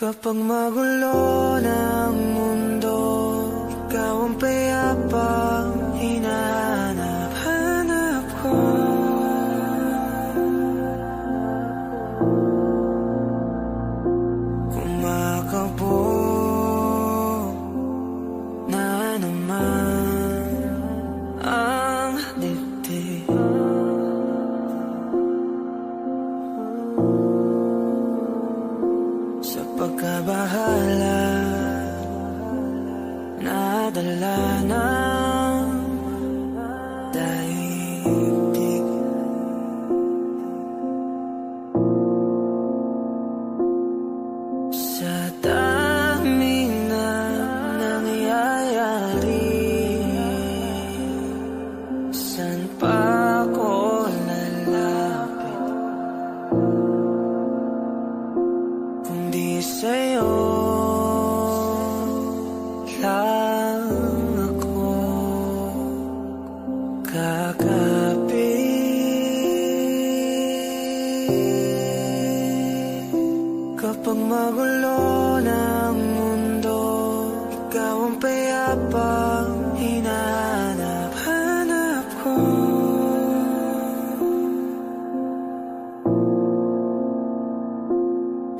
Kapag magulo ng mundo, ikaw ang payapang hinahanap-hanap ko. Kumakabog na naman ang dibdib. Sa pagkabahala, nadala ng daigdig. Sa dami na nangyayari, saan pa ako lalapit kundi sa'yo lang ako kakapit. Kapag magulo ng mundo, ikaw ang payapang hinahanap-hanap ko.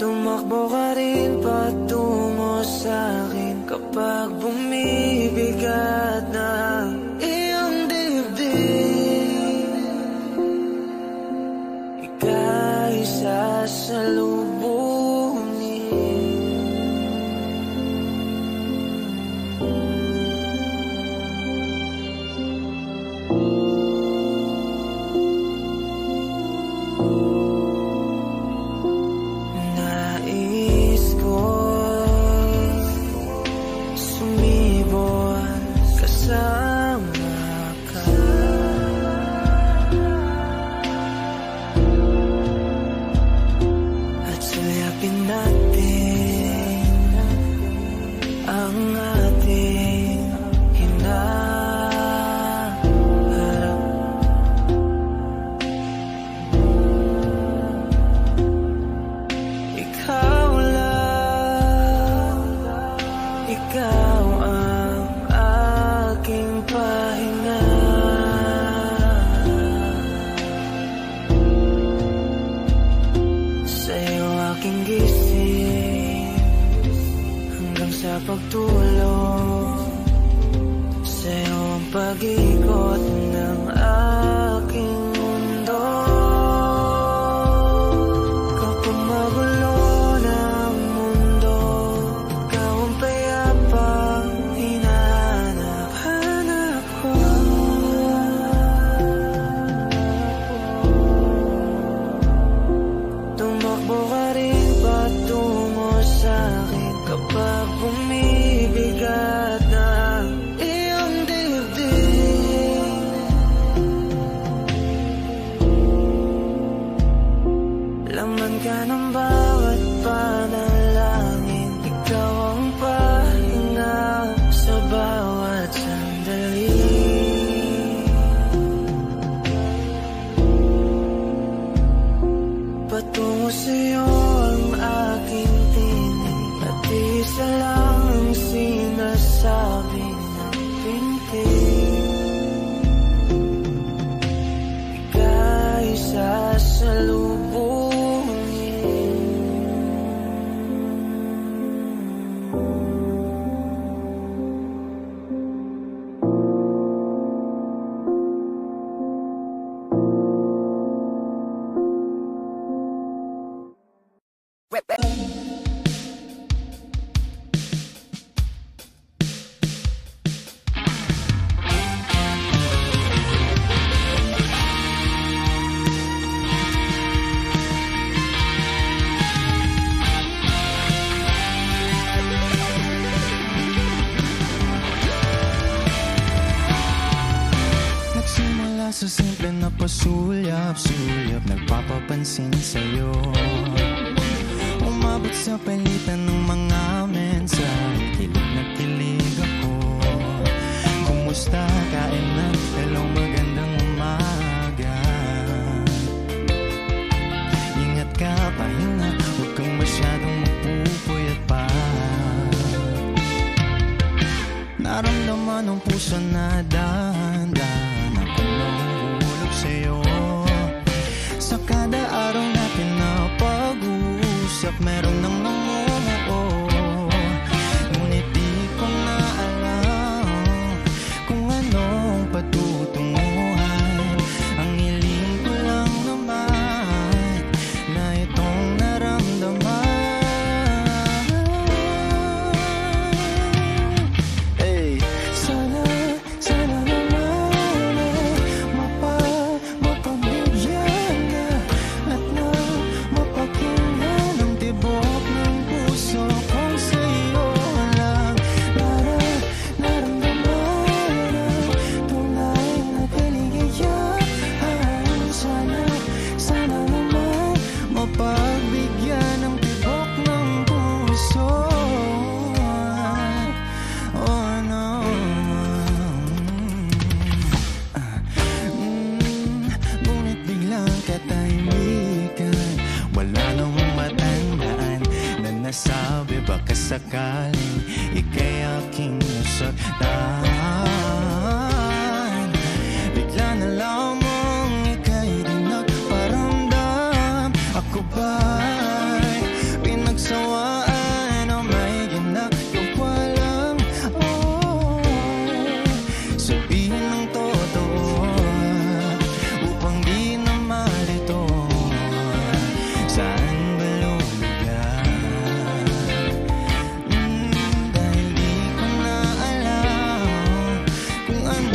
Tumakbo ka rin patungo sa'kin kapag bumibigat na iyong dibdib. Ika'y sasalubungin. Nais ko sumibol kasama ka. At suyapin natin ang ating hinaharap. Ikaw lang, ikaw ang aking pahinga. Sa'yo aking gising hanggang sa pagtulog. Sa'yo ang pag-ikot ng aking mundo. Kapag magulo ng mundo, ikaw ang payapang hinahanap-hanap ko. Tumakbo ka rin patungo sa'kin kapag bumibigat na iyong dibdib. Laman ka ng bawat panalangin, ikaw ang pahinga sa bawat sandali. Patungo sa'yo ang aking tinig, at isa lang ang sinasabi ng pintig. Ika'y sasalubungin. Nagsimula sa simple na pasulyap-sulyap, nagpapapansin sa'yo. Umabot sa palitan ng mga mensahe, kilig na kilig ako. Kumusta? Kain na? Hello, magandang umaga. Ingat ka, pahinga, huwag kang masyadong magpupuyat puso na dahan-dahan akong nahuhulog sa'yo. Sa kada araw natin na pag-uusap, meron nang namumuo. Ngunit di ko na alam kung anong patutunguhan. Ang hiling ko lang naman na itong naramdaman. Hey. Sana naman mapagbigyan na at na mapakinggan ang tibok ng puso kung sa'yo lang naramdaman ang tunay na kaligayahan. Sana naman mapagbigyan ang tibok ng puso. Oh no. Ngunit biglang katahimikan, wala nang matandaan na nasabi baka sakaling ika'y aking nasaktan. Bigla na lamang ika'y di nagparamdam. Ako ba'y pinagsawaan o may ginagawa lang? Oh, sabihin ng totoo upang di na malito. Saan ba lulugar? Dahil di ko na alam kung ano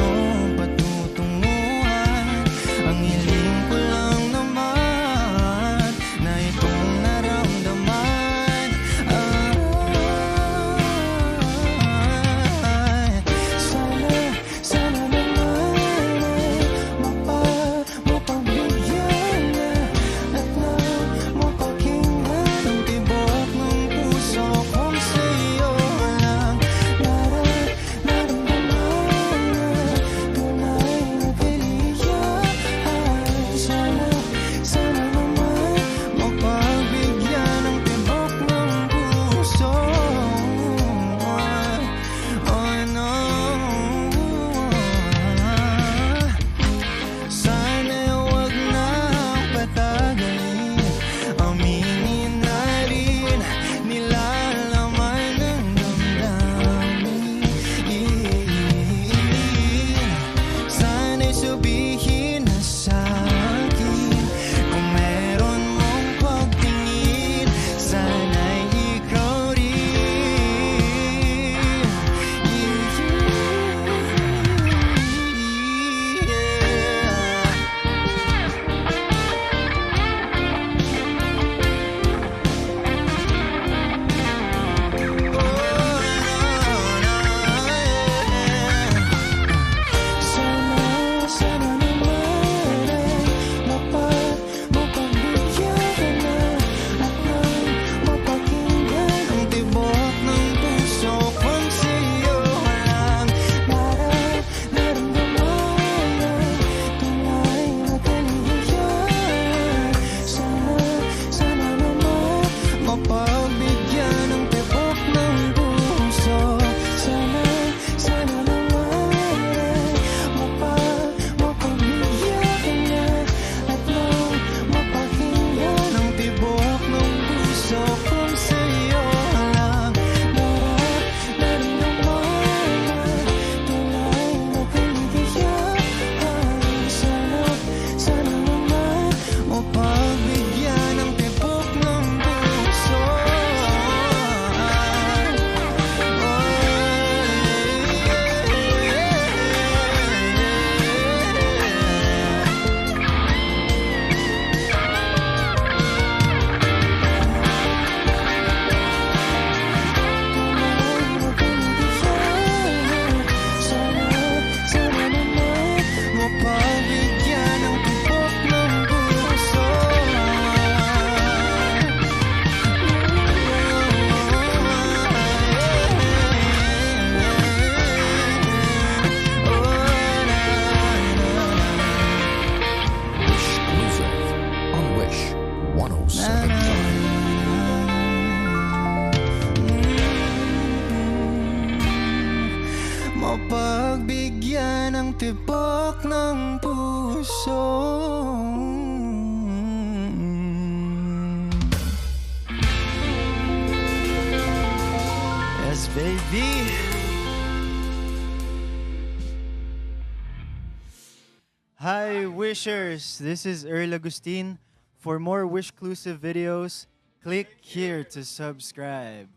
tibok ng puso. Yes, baby. Hi, wishers. This is Earl Agustin. For more Wish-clusive videos, click here to subscribe.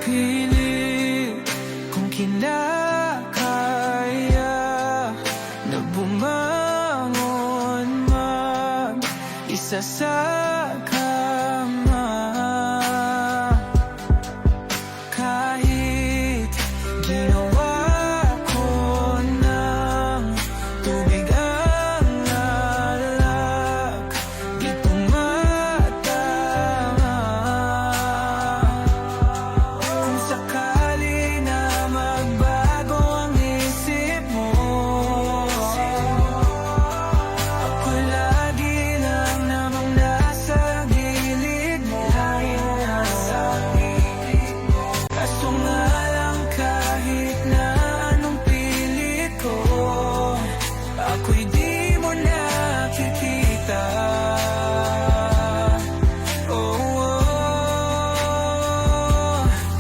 Pilit kung kinakaya na bumangon mag-isa sa kama. Kahit ginawa ko ng tubig ang alak, di tumatama. Kung sakali na magbago ang isip mo, ako lagi lang namang nasa gilid mo. Kaso nga lang kahit na anong pilit ko, ako'y di mo nakikita.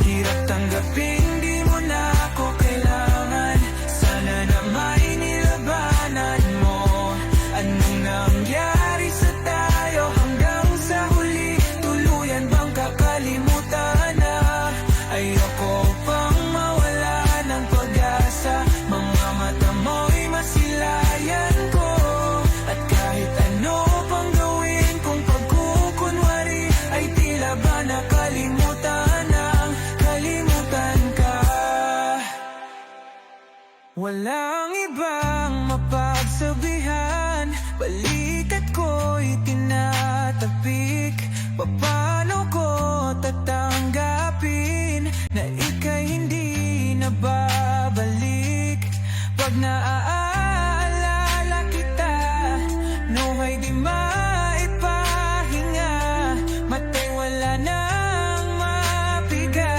Hirap tanggapin, di mo na ako kailangan. Sana na may nilabanan mo. Anong nangyari sa tayo hanggang sa huli? Tuluyan bang kakalimutan na? Ayoko pang mawala ng pag-asa. Mga mata mo'y masilayan ko. At kahit ano pang gawin kung pagkukunwari, ay tila ba nakalimutan ang kalimutan ka. Walang ibang mapagsabihan, balikat ko'y tinatapik. Paano ko tatanggapin na ika'y hindi na babalik? Pag naaalala kita, nawa'y di maipahinga. Mata'y wala nang mapiga.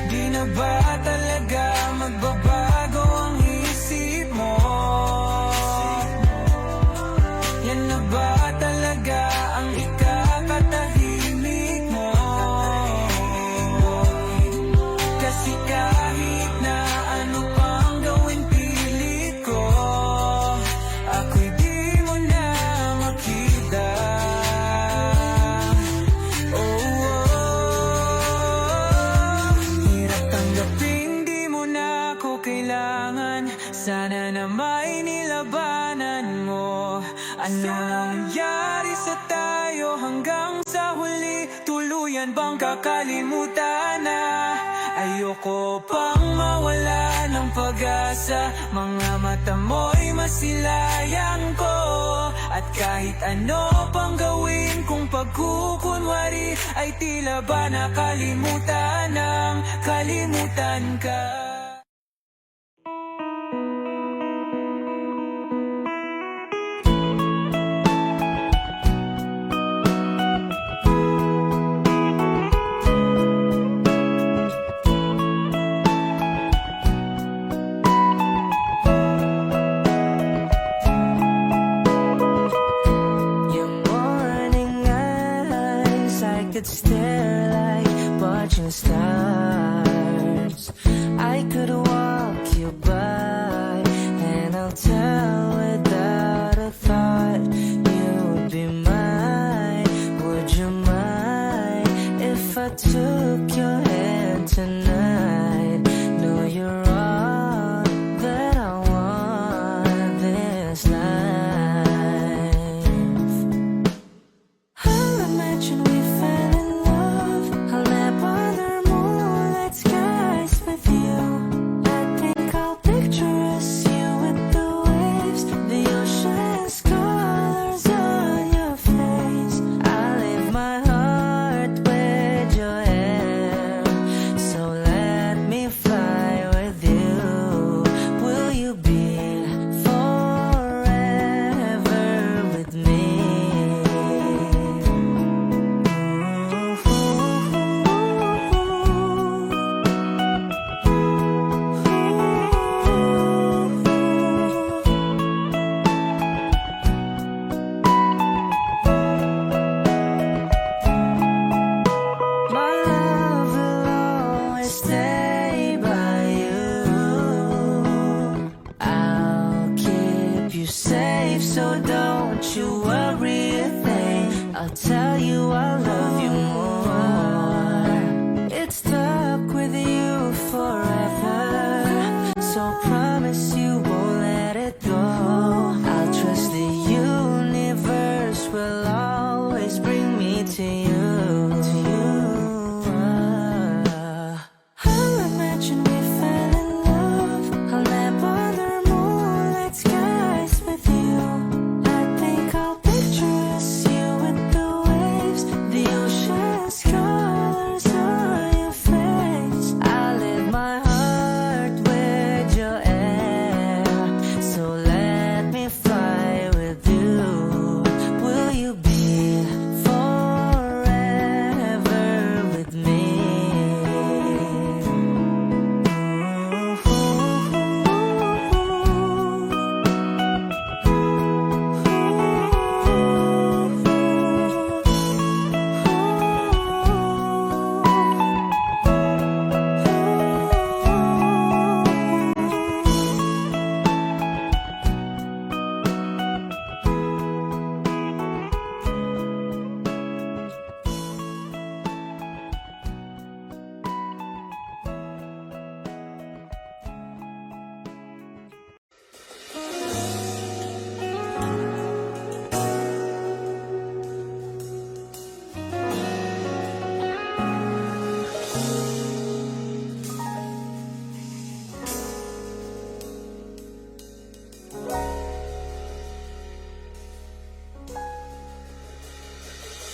Di na ba talaga magbabago ang isip mo? Yan na ba talaga ang ikakatahimik mo? Kasi kahit na ano pang gawin pilit ko, ako'y di mo na makita. Hirap tanggapin, di mo na ako kailangan. Sana na may nilabanan mo. Ano nangyari sa tayo hanggang sa huli? Tuluyan bang kakalimutan na? Ayoko pang mawala ng pag-asa. Mga mata mo'y masilayan ko. At kahit ano pang gawin kung pagkukunwari, ay tila ba nakalimutan ng kalimutan ka. Your morning eyes, I could stare like watching stars. I could walk you by, and I'll tell without a thought you would be mine. Would you mind if I took your hand tonight? No, you're all that I want this life. I'll imagine we fell in love. I'll nap under moonlight skies with you. I think I'll picture us, you with the waves, the ocean's colors on your face. I leave my heart with your head. I'll tell you I love you more. It's stuck with you forever, so promise you won't let it go. I'll trust the universe will always bring me to you. I'll imagine we fell in love. I'll never the moonlit skies with you. I think I'll picture us, you with the waves, the ocean's colors on your face. I live my heart with your air, so let me fly with you. Will you be forever with me?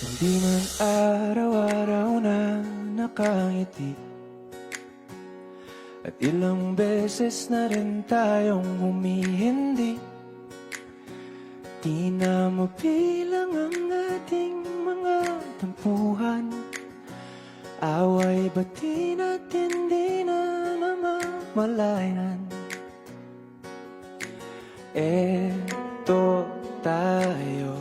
Hindi man araw-araw na nakangiti, at ilang beses na rin tayong humihindi. Di na mabilang ang ating mga tampuhan, away bati natin di na mamamalayan. Eto tayo,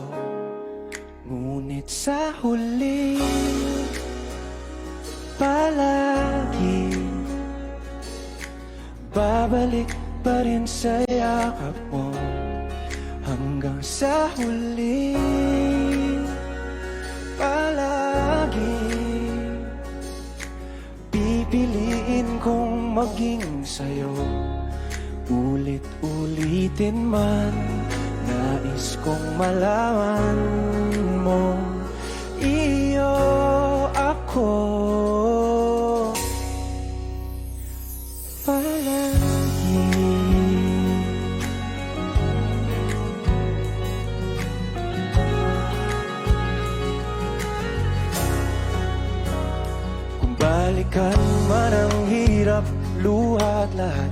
ngunit sa huli palagi babalik pa rin sa yakap mo. Hanggang sa huli palagi pipiliin kong maging sa'yo. Ulit-ulitin man, nais kong malaman mo, iyo ako palagi. Kung balikan man ang hirap, luha at lahat,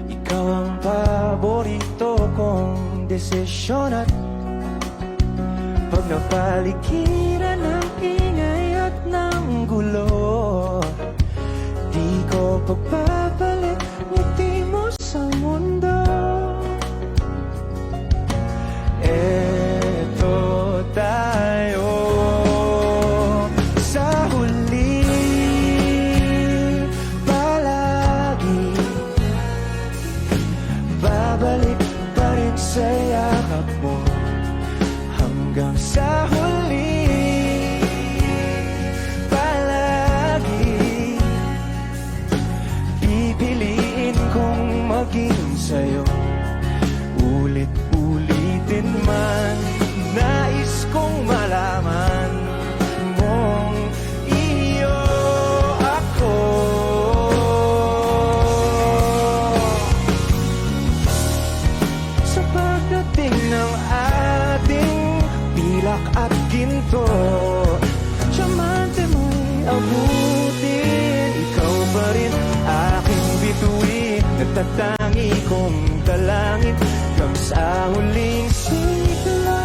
ikaw ang paborito kong desisyon. At pag napaligiran ng ingay at ng gulo, di ko pagpapalit ngiti mo sa mundo. Eto tayo sa huli palagi, babalik pa rin sa yakap mo. Hanggang sa huli palagi pipiliin kong maging sa'yo. Ulit-ulitin man, nais kong malaman mong iyo ako. Sa pagdating ng ating pilak at ginto, diamante mo'y abutin. Ikaw pa rin aking bituin, nagtatangi kong dalangin hanggang sa huling sigla.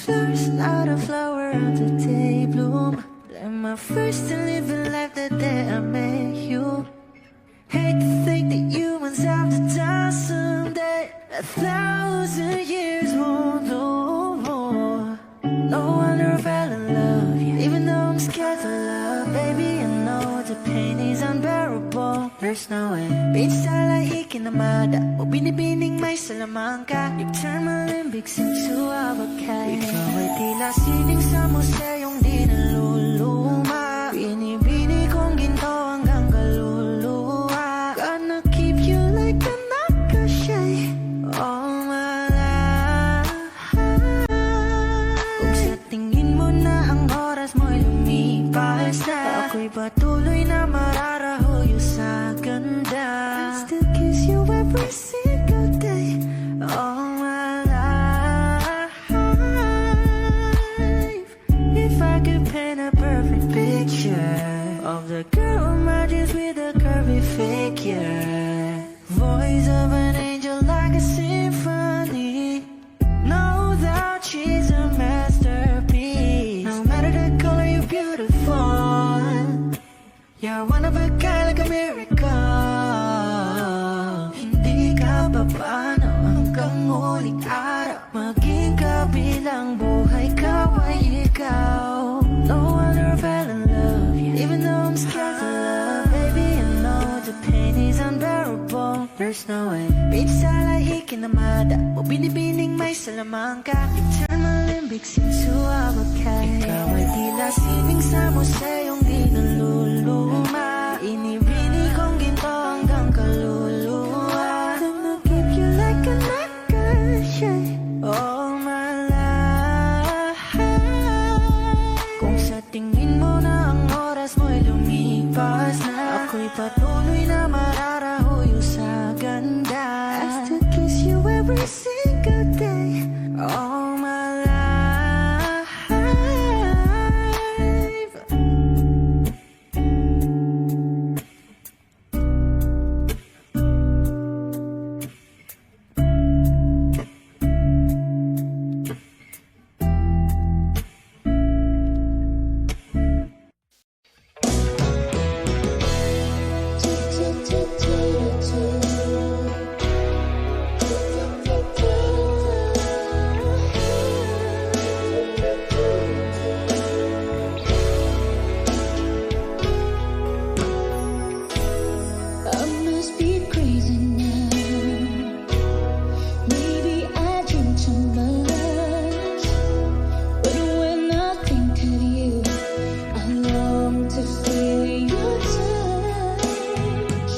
Flowers, not a flower of the day bloom. Am I first to live a life the day I met you? Hate to think that you no way. Pinsala ikinamada o binibining may salamangka. You turn my limbics into avocado. Ikaw ay tila sining sa museyong di naluluma. Binibini kong ginto hanggang kaluluwa. Gonna keep you like a nakashay all my life. Kung sa tingin mo na ang oras mo'y lumipas na, ako'y patuloy na mararahuyo sa ganda. I still kiss you every single day all my life. If I could paint a perfect picture of the girl in my dreams with a curvy figure, voice of an angel like a symphony, no doubt she's a masterpiece. No matter the color, you're beautiful. You're one of a kind, like a miracle. Hindi ka pa paano hanggang uling araw, maging kabilang buhay ka ay ikaw. No wonder I fell in love, even though I'm scared to love. Baby, I know the pain is unbearable. There's no way. Pinsala ikinamada o binibining may salamangka. You turn my limbics into avocado. Ikaw ay tila sining sa museyong di naluluma. Inibini kong ginto hanggang kaluluwa. Gonna keep you like a nakashay all my life. Kung sa tingin mo na ang oras mo'y lumipas na, ako'y patuloy na mararahuyo sa ganda. I still kiss you every single day all my life. I must be crazy now. Maybe I drink too much. But when I think of you, I long to feel your touch,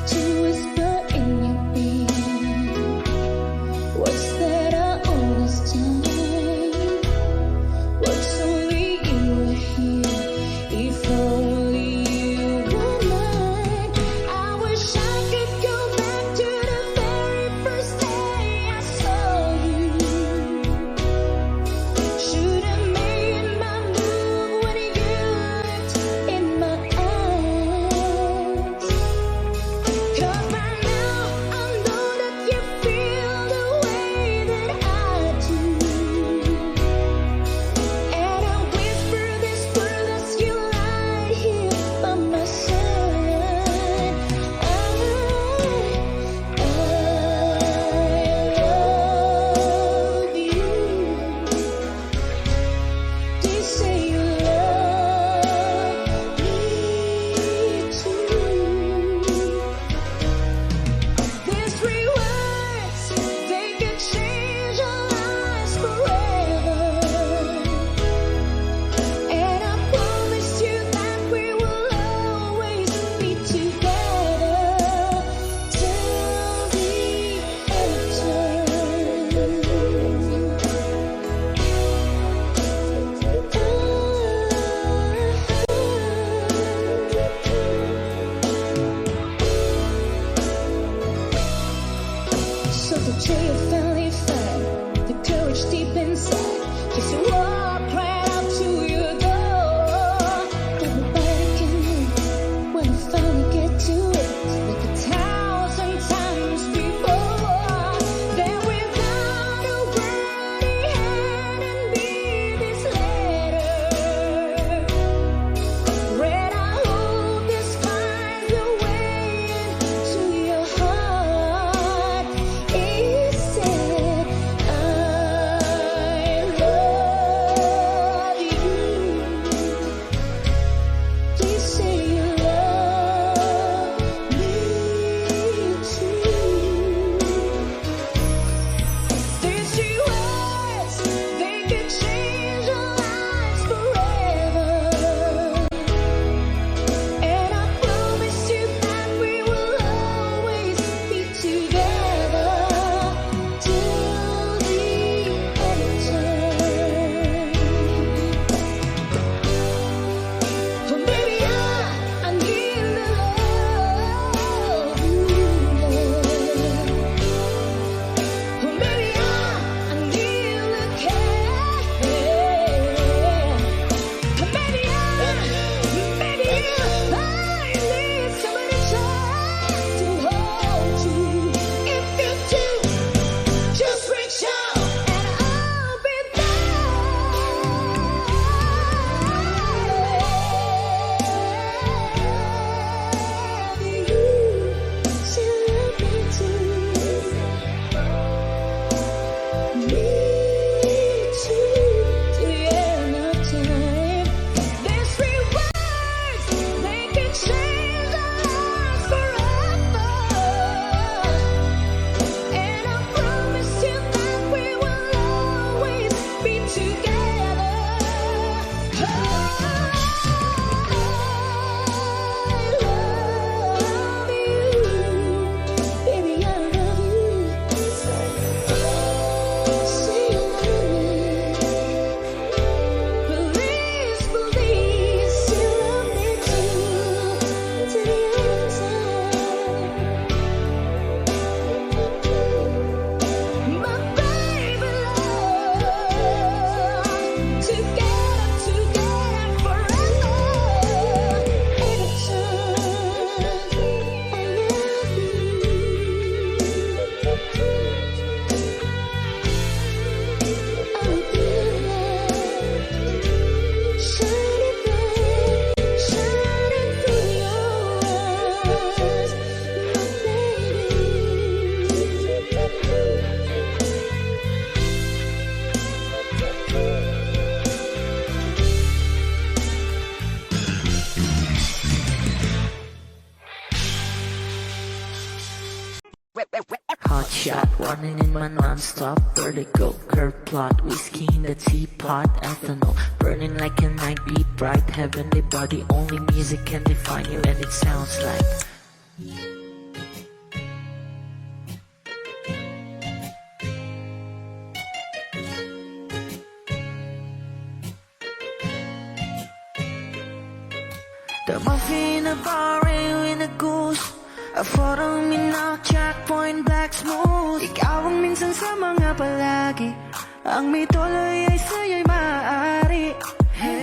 to whisper in your ear words that are all this time. Words only you were here. If only you were mine. I wish I could go back to the very first day I saw you. Should have made my move when you looked in my eyes. 'Cause by now I know that you feel the way that I do. And I whisper this word as you lie here by my side. I love you. Do you say you love me too? These 3 words, they could change our lives forever. And I promise you that we will always be together till the So the day you finally find the courage deep inside, just to walk right out to your door. That nobody can hear when I finally get to it, like 1,000 times before. Then without a word, he handed me this letter. Read, I hope this finds a way into your heart. It said, I love Hot shot, running in my non-stop vertigo. Curve plot, whiskey in the teapot, ethanol. Burning like a night beat, bright heavenly body. Only music can define you, and it sounds like. The muffin in a bar, in a goose. A photo minaw, checkpoint, black smooth. Ikaw ang minsan sa mga palagi. Ang may tuloy ay sa'yo'y maaari.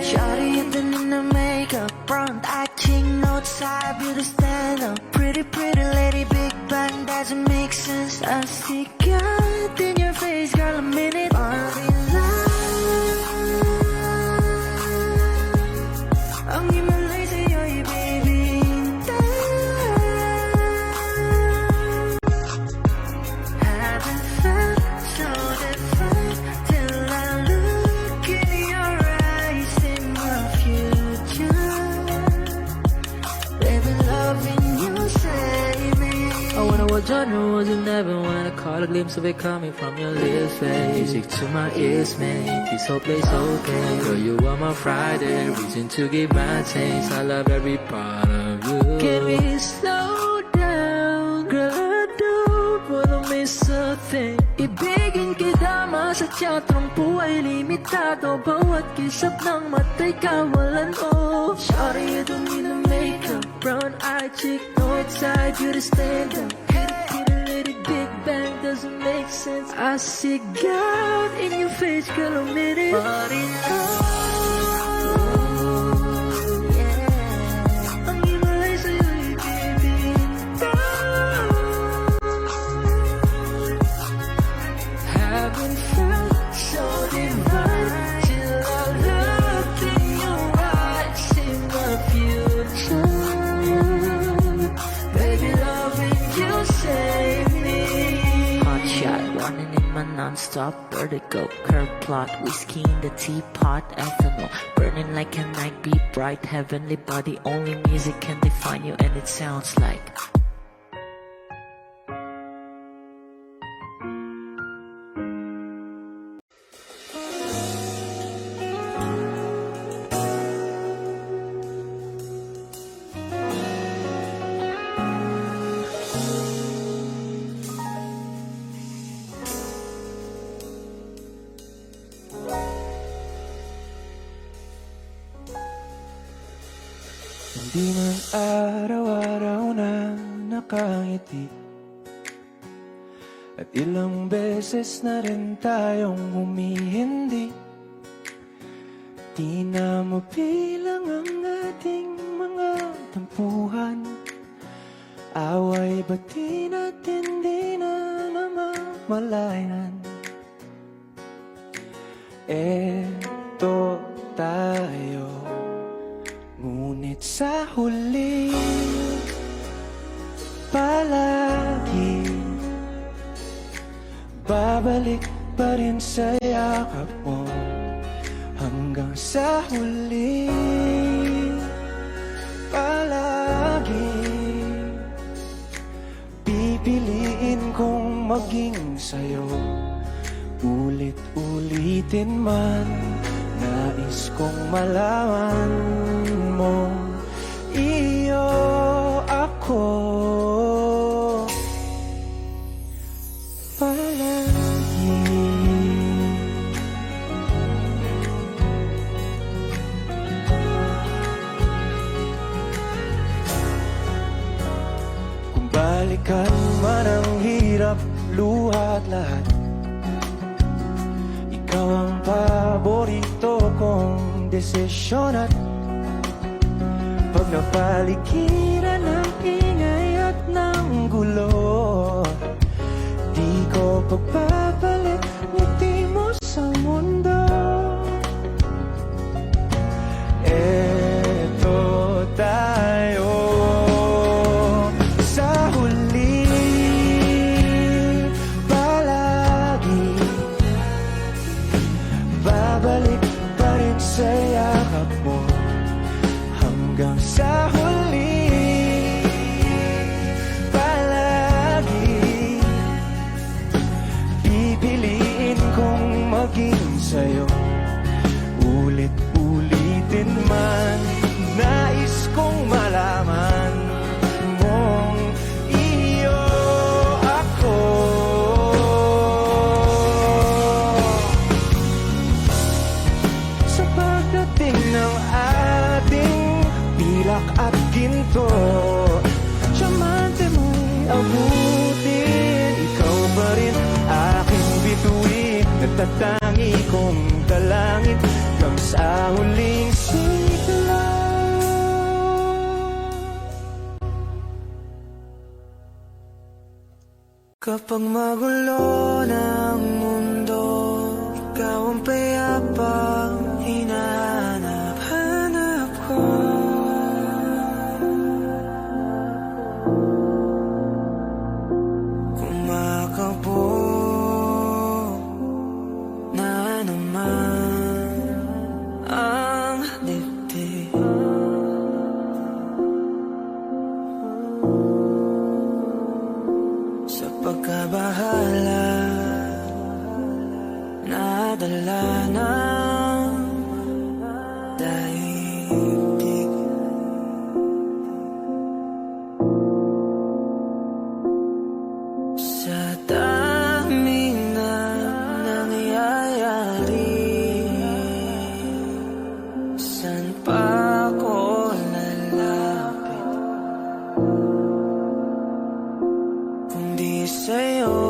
Shawty even in the makeup, front acting, no side, beauty stand up. Pretty, pretty lady, big bang, doesn't make sense. I see God in your face, girl, a minute. Party life. Ang himalay sa'yo'y baby. Haven't felt so different till I look in your eyes in my future. Baby, loving you save me. I wonder what genre was in heaven when I caught a glimpse of it coming from your lips, babe. Music to my ears, man. This whole place okay. Girl, you are my Friday, reason to give my taste. I love every part of you. Can we slow down, girl? I don't wanna miss a thing. Ibigin kita, masadya trangpo ay limitado. Bawat kisap ng mata'y kawalan mo. Sorry, you don't need a makeup. Brown eye chick, north side, you to stand up. Pretty lady, big bang, doesn't make sense. I see God in your face, girl, a minute. But in love, yeah. Ang himalay sa'yo'y baby. Haven't felt so divine till I looked in your eyes in my future. Baby, loving you save me. Hot shot, running in my non-stop vertigo. Curve plot, whiskey in the teapot, ethanol. Burning like a night beat, bright heavenly body. Only music can define you, and it sounds like. Hindi man araw-araw na nakangiti, at ilang beses na rin tayong humihindi. Di na mabilang ang ating mga tampuhan. Away bati natin di na namamalayan. Eto tayo, ngunit sa huli palagi babalik pa rin sa yakap mo. Hanggang sa huli palagi pipiliin kong maging sa'yo. Ulit-ulitin man, nais kong malaman mo, iyo ako palagi. Kung balikan man ang hirap, luha at lahat, ikaw ang paborito kong desisyon. At pag napaligiran ng ingay at ng gulo, di ko pagpapalit ngiti mo sa mundo. Eto tayo sa huli palagi, babalik pa rin sa yakap mo. Hanggang sa huli abutin. Ikaw pa rin aking bituin, natatangi kong dalangin hanggang sa huling sigla. Kapag magulo ng mundo, ikaw ang payapang hinahanap-hanap ko. Kumakabo na naman ang dibdib. Sa pagkabahala, nadala ng daigdig. Sa daming na nangyayari, saan pa ako lalapit kundi sa'yo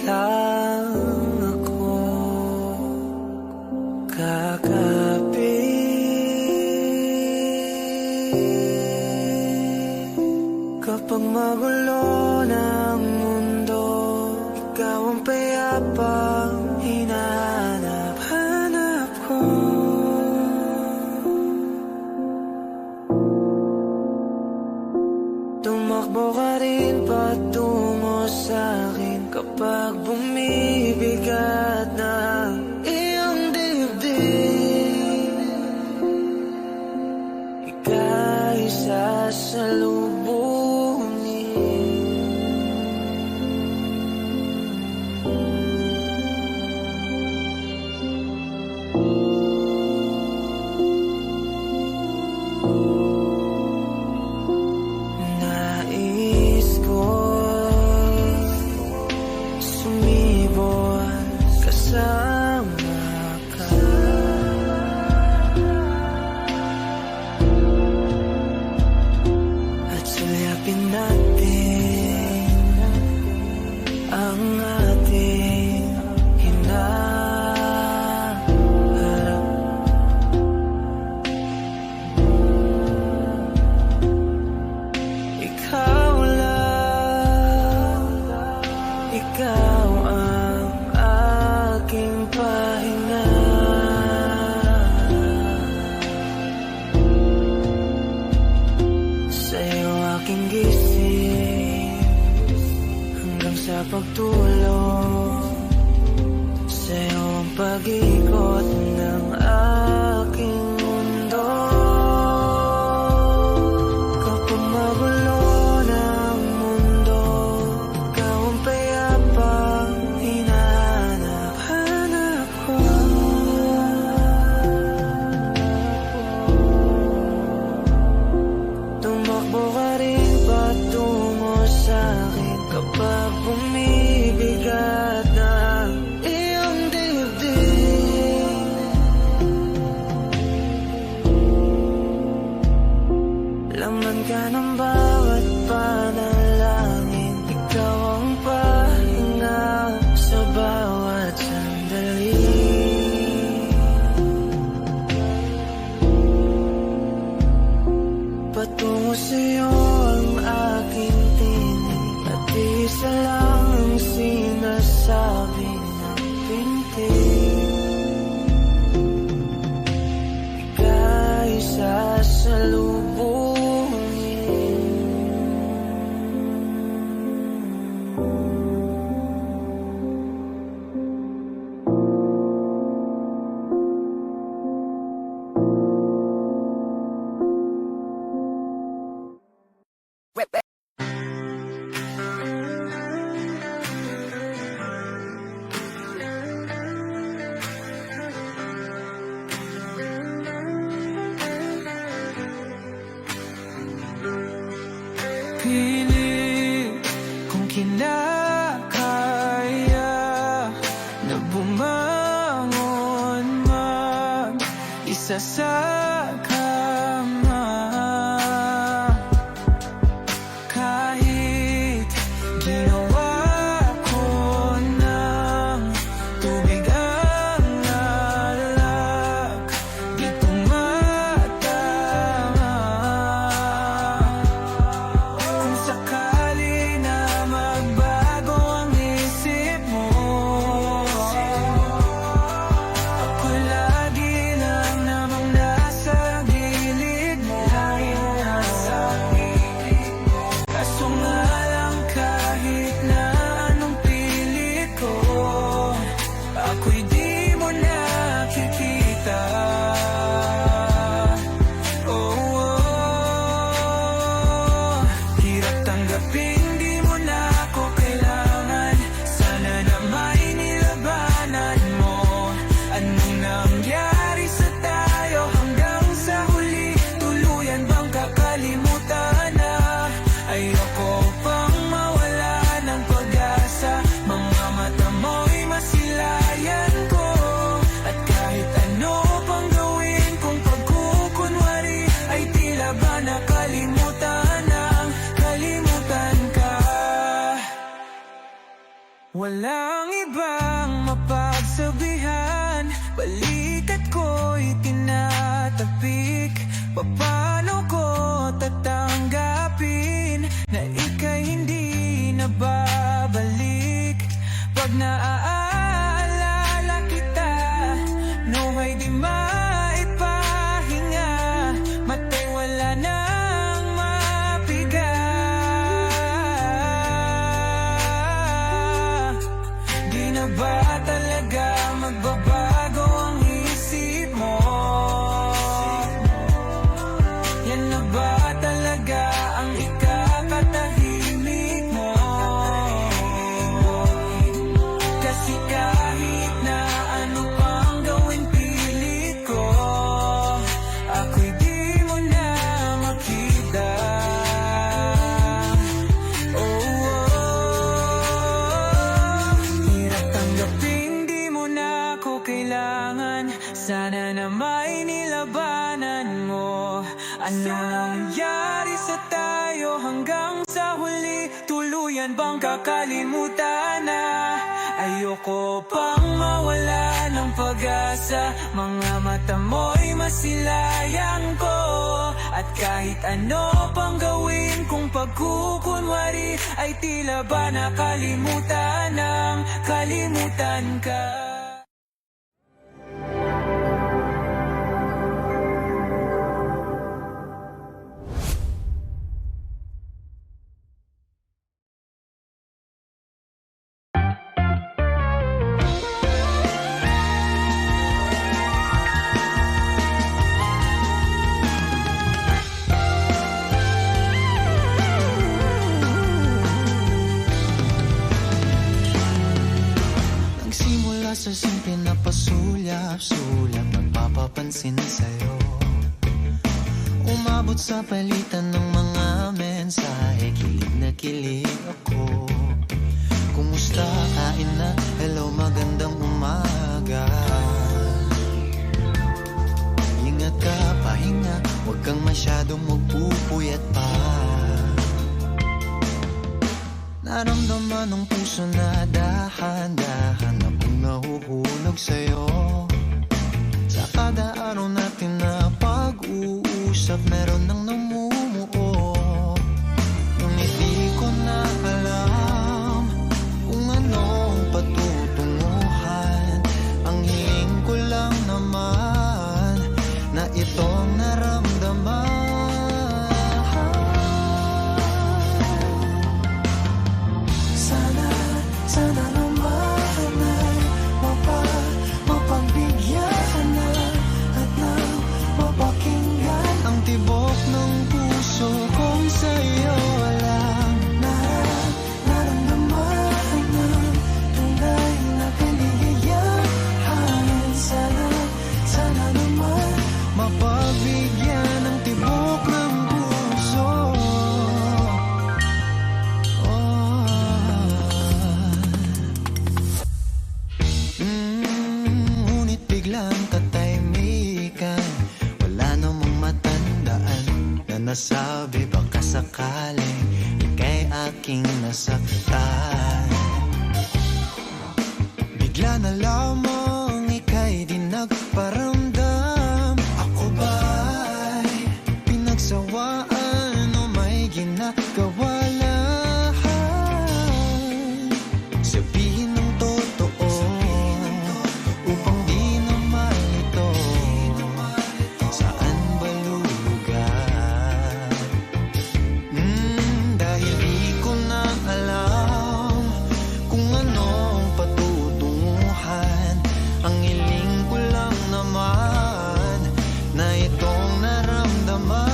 lang ako kakapit. Kapag magulo ng mundo, ikaw ang payapang hinahanap-hanap ko. Tumakbo ka rin patungo sa'kin kapag bumibigat na iyong dibdib. Ika'y sasalubungin. Nais ko'y sumibol kasama ka. At sulyapin natin ang ating hinaharap. Ikaw lang, ikaw ang aking pahinga. Sa'yo aking gising hanggang sa pagtulog. Sa'yo ang pag-ikot ng aking mundo. Kapag magulo ng mundo, ikaw ang payapang hinahanap-hanap ko. Tumakbo ka rin patungo sa'kin kapag bumibigat na iyong dibdib. Laman ka ng bawat panalangin, ikaw ang pahinga sa bawat sandali. Patungo sa'yo ang aking tinig, at isa lang ang sinasabi ng pintig. Ika'y piling kung kinakaya na bumangon man isa sa kama. Walang ibang mapagsabihan, balikat ko'y tinatapik. Paano ko tatanggapin na ika'y hindi na babalik? Pag naaalala kita, nawa'y di maipahinga, mata'y wala nang mapiga. Di na ba talaga magbabago ang isip mo? Yan na ba talaga ang ikakatahimik mo? Kasi kahit na ano pang gawin pilit ko, ako'y di mo na makita. Hirap tanggapin, di mo na ako kailangan. Sana na may nilabanan mo. Ano nangyari sa tayo hanggang sa huli? Tuluyan bang kakalimutan na? Ayoko pang mawala ng pag-asa. Mga mata mo'y masilayang ko. At kahit ano pang gawin kung pagkukunwari, ay tila ba nakalimutan ng kalimutan ka. Nagsimula sa simple na pasulyap-sulyap, magpapapansin sa'yo. Umabot sa palitan ng mga mensahe, kilig na kilig ako. Kumusta, kain na, hello, magandang umaga. Ingat ka, pahinga, huwag kang masyadong magpupuyat pa. Naramdaman ng puso na dahan-dahan akong nahuhulog sa'yo. Sa kada araw natin na pag-uusap, meron nang namumuo. Ngunit di ko na alam kung anong patutunguhan. Ang hiling ko lang naman na itong naramdaman. Sana naman ay mapagbigyan na at nang mapakinggan ang tibok ng puso kong sa'yo lang. Naramdaman ng tunay na kaligayahan. Sana naman Mapagbigyan ang tibok ng puso. Ngunit biglang katahimikan, wala namang matandaan na nasabi baka sakaling ika'y aking nasaktan. Bigla na lamang ika'y di nagparamdam. Ako ba'y pinagsawaan o may ginagawa lang? Sabihin ng totoo upang di na malito. Saan ba lulugar? Dahil di ko na alam kung anong patutunguhan. Ang hiling ko lang naman na itong naramdaman.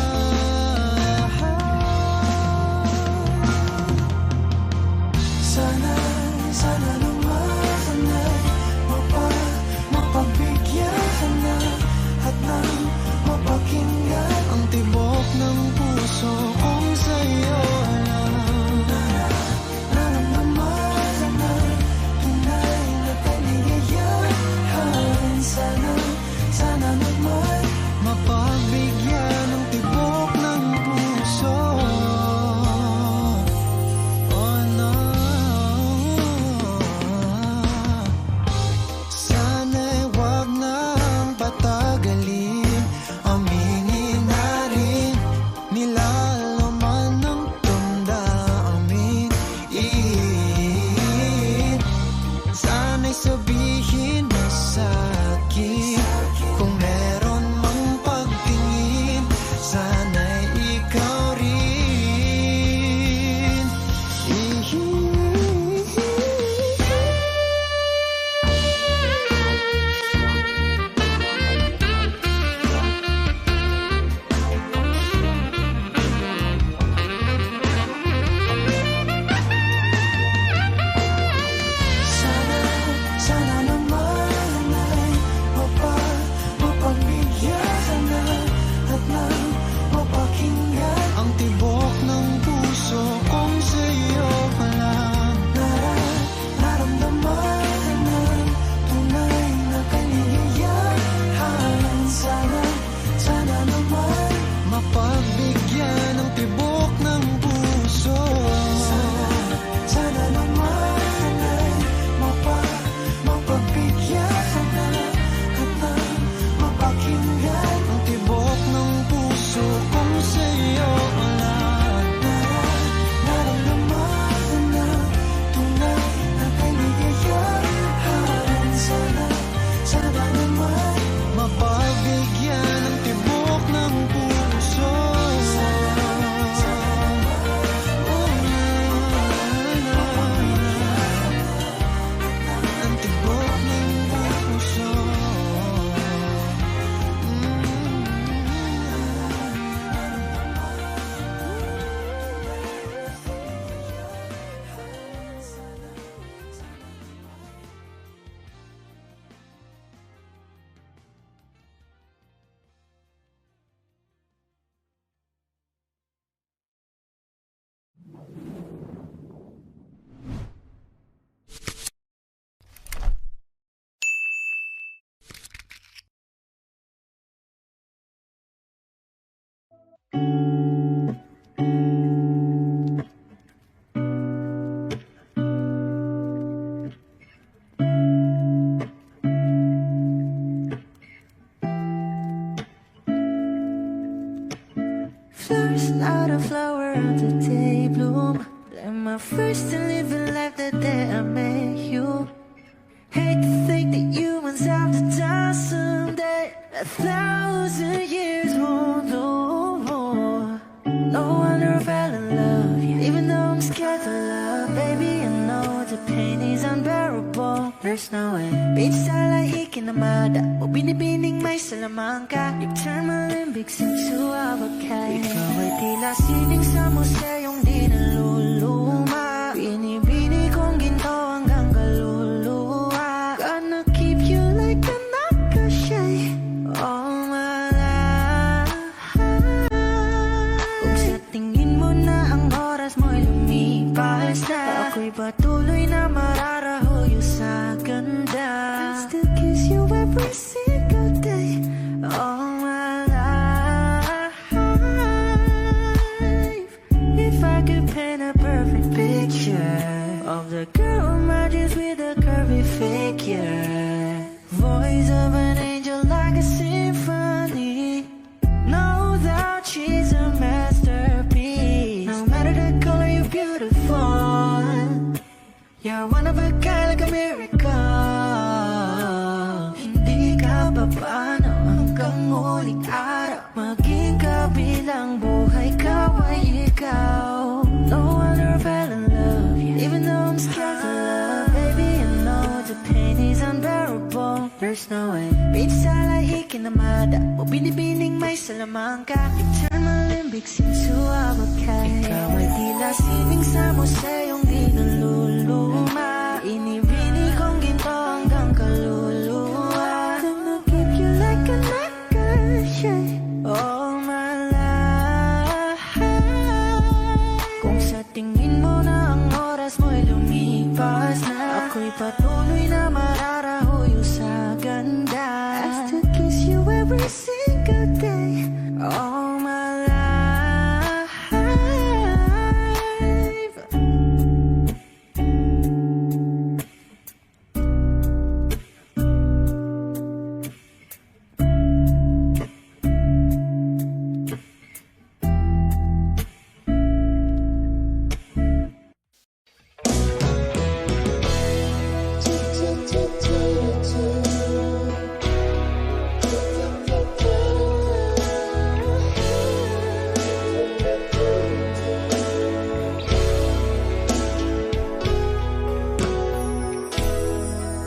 Flowers, not a flower of the day bloom. Like my first and living life the day I met you. Hate to think that humans have to die someday. 1,000 years won't know more. No wonder I fell in love, even though I'm scared to love. Baby, I know the pain is unbearable. There's no way. Beach style ikinamada. O binibining may salamangka. You turn my limbics into avocado. Ikaw ay tila sining sa museyong di naluluma. Binibini kong ginto hanggang kaluluwa. Gonna keep you like a nakashay all my life. Kung sa tingin mo na ang oras mo'y lumipas na, ako'y patuloy na mararahuyo sa ganda. I'll still kiss you every single day all my life. If I could paint a perfect picture of the girl in my dreams with a curvy figure, voice of an angel like a symphony. No doubt she's a masterpiece. No matter the color, you're beautiful. You're one of a kind, like a miracle. Hindi ka papaano hanggang huling araw. Maging kabilang buhay ka ay ikaw. No wonder I fell in love, even though I'm scared to love. Baby, I know the pain is unbearable. There's no way. Beach style ikinamada. O binibining may salamangka. You turn my limbics into avocado. Ikaw ay tila sining sa museyong di naluluma. Inibini kong ginto hanggang kaluluwa. Gonna keep you like a nakashay all my life. Kung sa tingin mo na ang oras mo'y lumipas na, ako'y patuloy na mararahuyo sa ganda. I still kiss you every single day all my life.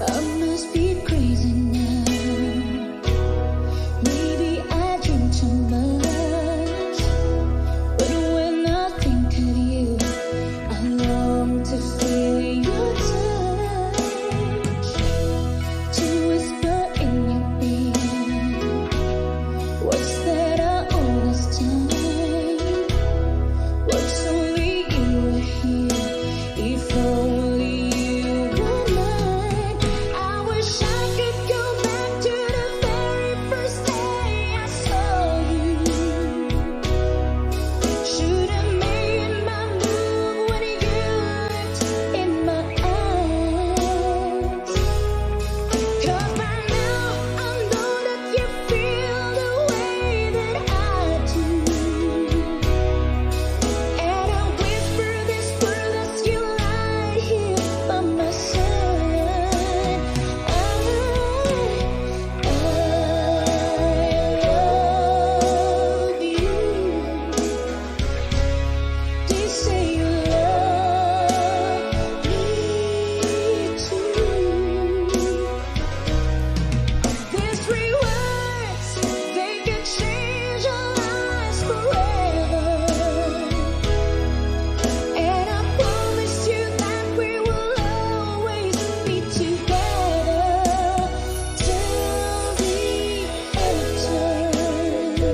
I must be crazy now. Maybe I drink too much. But when I think of you, I long to feel your touch, to whisper in your ear words that are all this time. Words only you were here. If only you were mine. I wish I could go back to the very first day I saw you. Should have made my move when you looked in my eyes. 'Cause by now I know that you feel the way that I do. And I whisper this word as you lie here by my side. I love you. Do you say you love me too? These 3 words, they can change our lives forever. And I promise you that we will always be together till the end of time.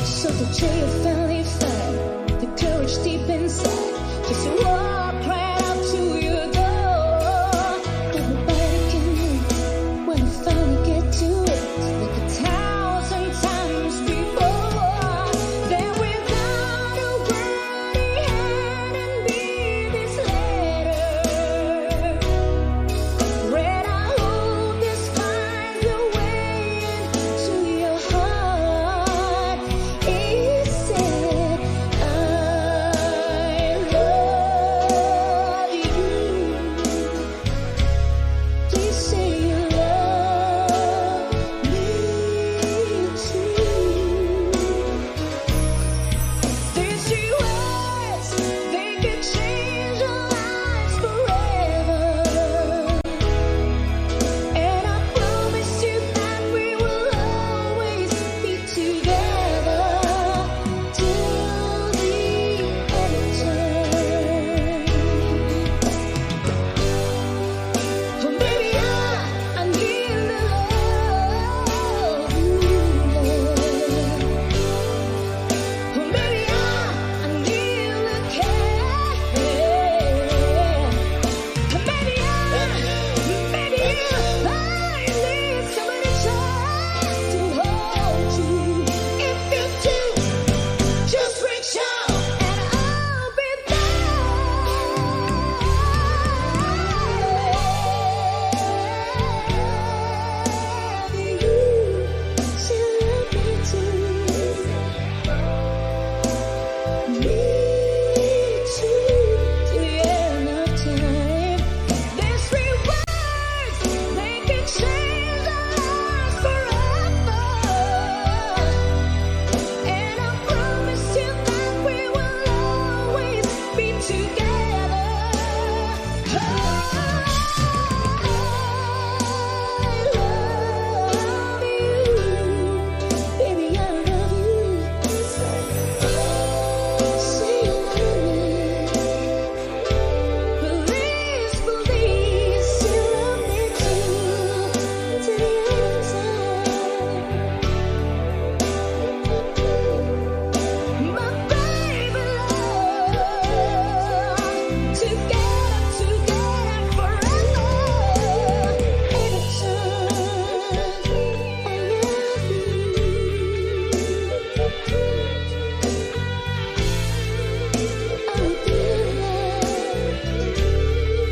So the day you finally find the courage deep inside.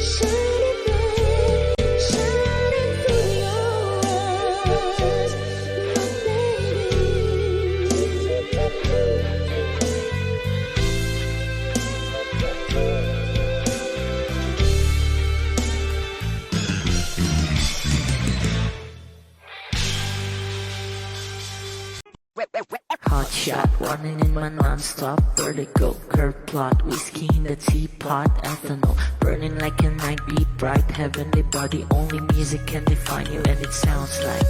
shining bright, shining through your eyes, my Hot shot, running in my non-stop vertigo. Curve plot, whiskey in the teapot, ethanol. Burning like a night beat, bright heavenly body. Only music can define you, and it sounds like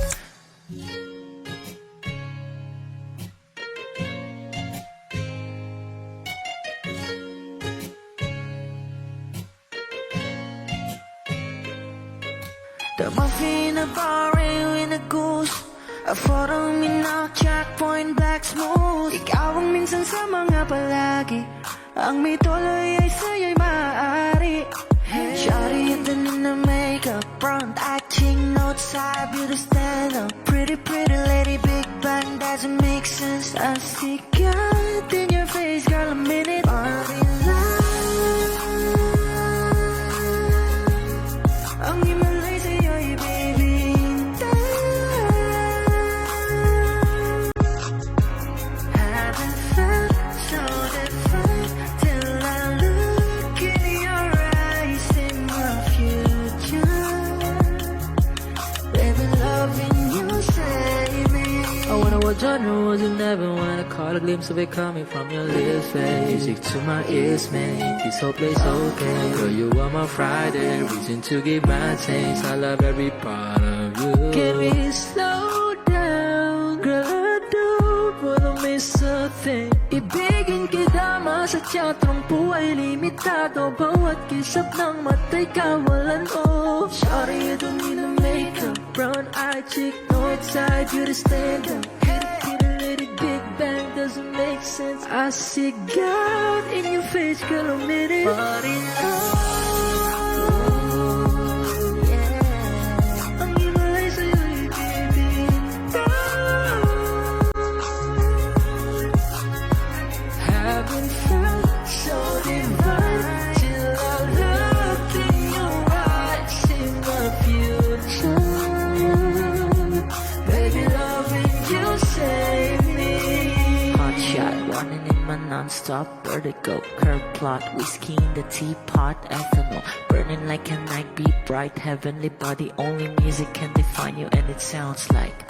the muffin in a bar in a goose. A photo me now, checkpoint black smooth. Ikaw ang minsan sa mga palagi. Ang may tuloy ay sa'yo'y maaari. Shawty in the makeup, front acting, notes, side, beauty stand up. Pretty, pretty lady, big bang, doesn't make sense. I see God in your face, girl, a minute. Party life. Ang himalay sa'yo'y baby. Haven't felt so different till I look in your eyes, in my future. Baby, loving you save me. I wonder what genre was in heaven when I caught a glimpse of it coming from your lips, babe. Music to my ears, man. This whole place okay. Girl, you are my Friday, reason to give my taste. I love every part of you. Can we slow down, girl? I don't wanna miss a thing. Ibigin kita, masadya trangpo ay limitado. Bawat kisap ng mata'y kawalan mo. Sorry, you don't need a makeup. Brown eye chick, north side, you to stand up. Pretty lady, big bang, doesn't make sense. I see God in your face, girl, a minute. But in love, yeah. Ang himalay sa'yo'y baby. Haven't felt so divine till I look in your eyes, in my future. Baby, loving you save me. Hot shot, running in my non-stop vertigo. Curve plot, whiskey in the teapot, ethanol. Burning like a night beat, bright heavenly body. Only music can define you, and it sounds like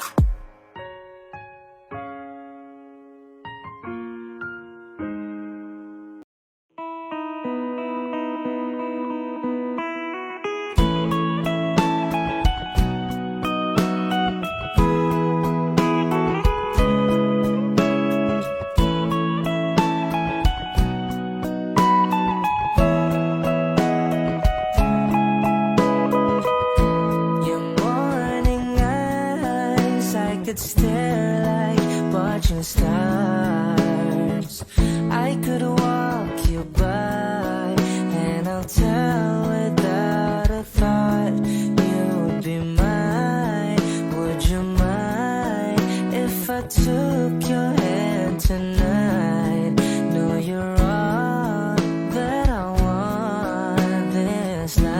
your morning eyes. I could stare like watching stars. I could walk you by, and I'll tell without a thought you'd be mine. Would you mind if I took your hand tonight? No, you're all that I want this life.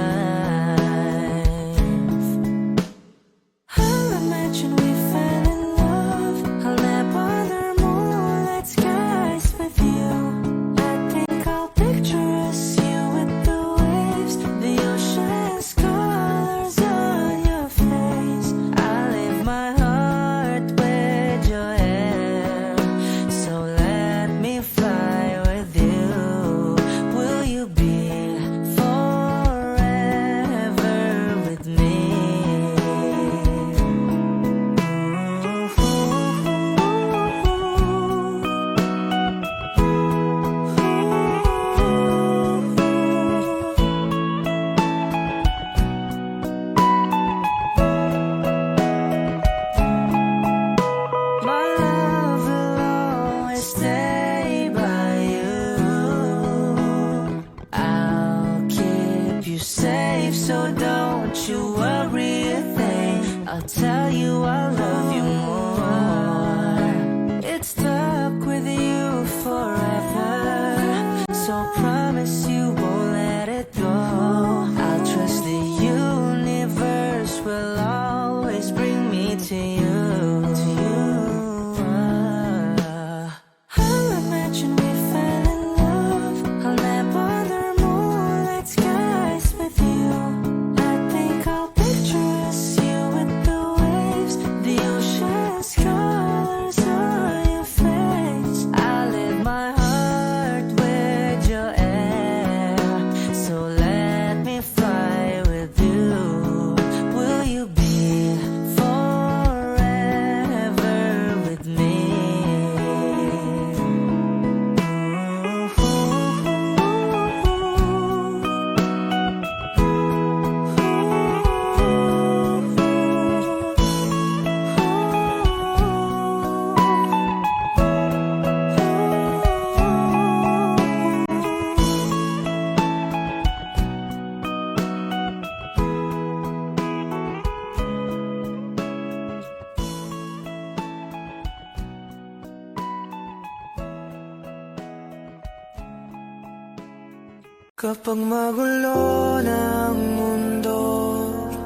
I'll imagine we fell in love. I'll nap under moonlit skies with you. I think I'll picture us, you with the waves, the ocean's colors on your face. I leave my heart with your hair, so let me fly with you. Will you be forever with me? My love will always stay by you. I'll keep you safe, so don't you worry a thing. I'll tell you I love you more. It's stuck with you forever, so promise you won't let it go. I'll Kapag magulo ng mundo,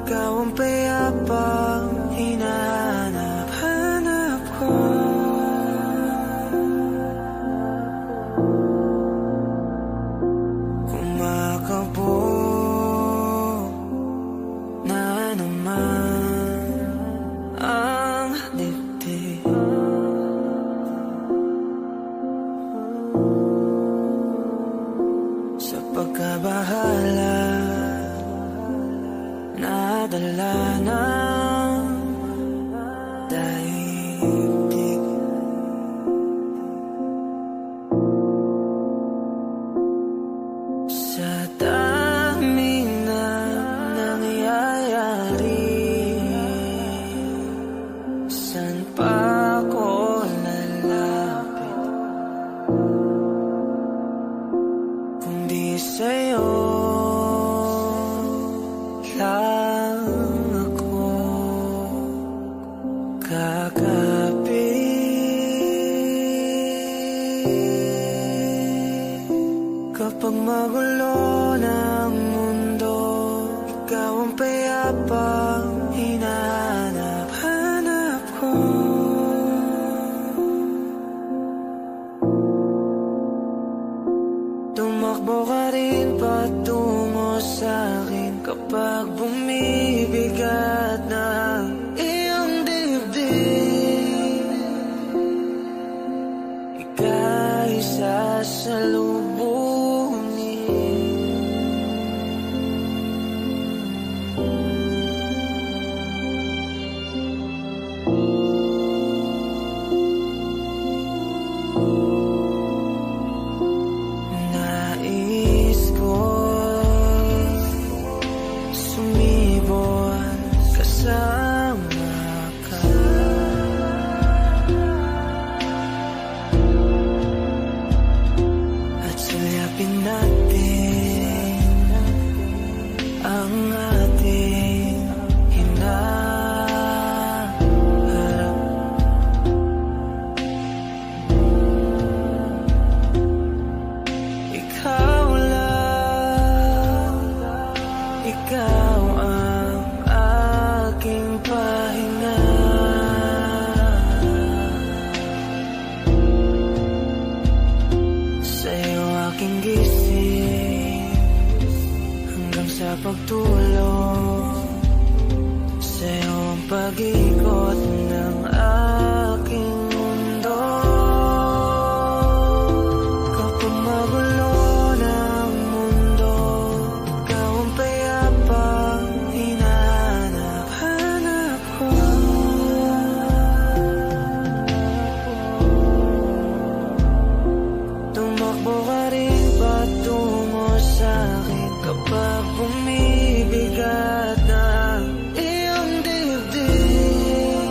ikaw ang payapang hinahanap-hanap ko. Kumakabog na naman ang dibdib. Sa pagkabahala, nadala ng daigdig. Sa daming na nangyayari, saan pa ako lalapit kundi sa'yo lang ako kakapit. Kapag magulo ng mundo, ikaw ang payapang hinahanap-hanap ko. Tumakbo ka rin patungo sa'kin kapag bumibigat na iyong dibdib. Ika'y sasalubungin. Nais ko'y sumibol kasama ka. At sulyapin natin ang ating hinaharap. Ikaw lang, ikaw ang aking pahinga. Sa'yo aking gising hanggang sa pagtulog. Sa'yo ang pag-ikot ng aking mundo. Kapag magulo ng mundo, ikaw ang payapang hinahanap-hanap ko. Tumakbo ka rin patungo sa'kin kapag bumibigat na iyong dibdib.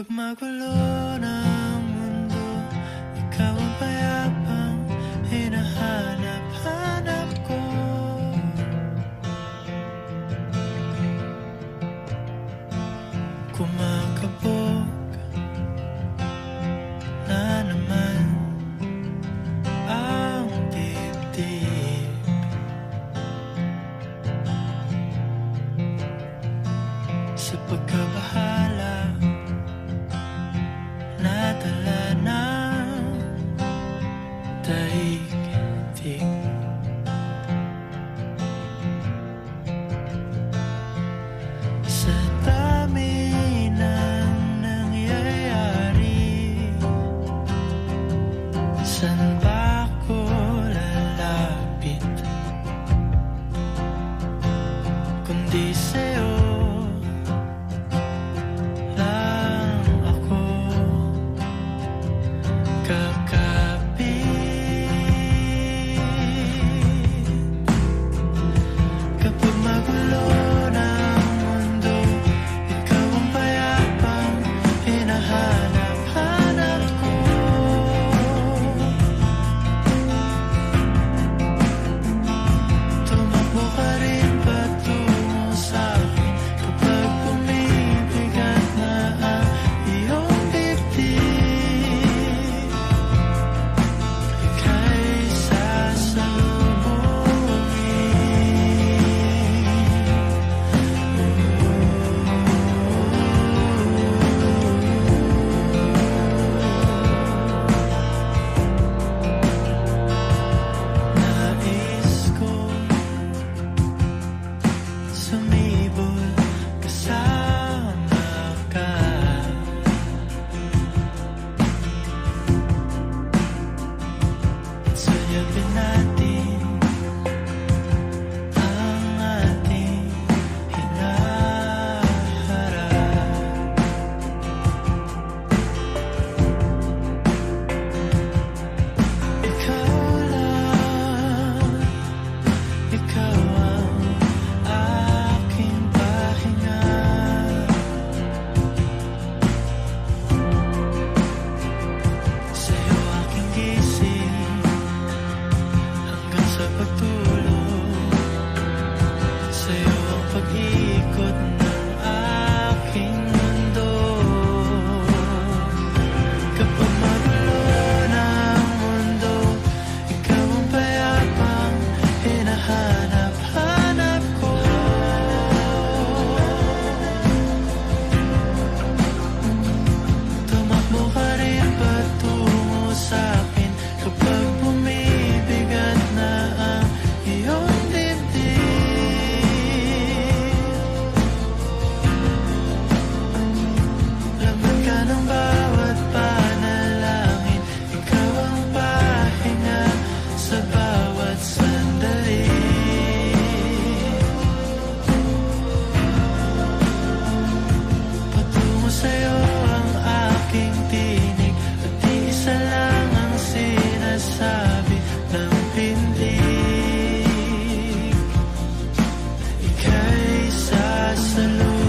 Kapag magulo ng mundo, ikaw ang payapang hinahanap-hanap ko. Kumakabog na naman ang dibdib. Sa pagkabahala nadala ng daigdig. Sa dami ng nangyayari, saan ba ako lalapit kundi sa'yo lang ako kakapit. Kapag magulo ng mundo, ikaw ang payapang hinahanap-hanap ko. Tumakbo ka rin patungo sa'kin kapag bumibigat na ang iyong dibdib. Ika'y nais kong sumibol kasama ka. At sayapin natin ang ating hinaharap. Ikaw lang, ikaw ang aking pahinga. Sa'yo aking gising hanggang sa pagtulog. Sa'yo ang pag-ikot ng aking mundo. Kapag magulo ng mundo, ikaw ang payapang hinahanap-hanap ko. Tumakbo ka rin patungo sa'kin kapag bumibigat na ang iyong dibdib. Laman ka ng bawat panalangin, ikaw ang pahinga sa bawat sandali. Patungo sa'yo ang aking tinig at isa lang ang sinasabi ng pindig. Ika'y sasalubungin.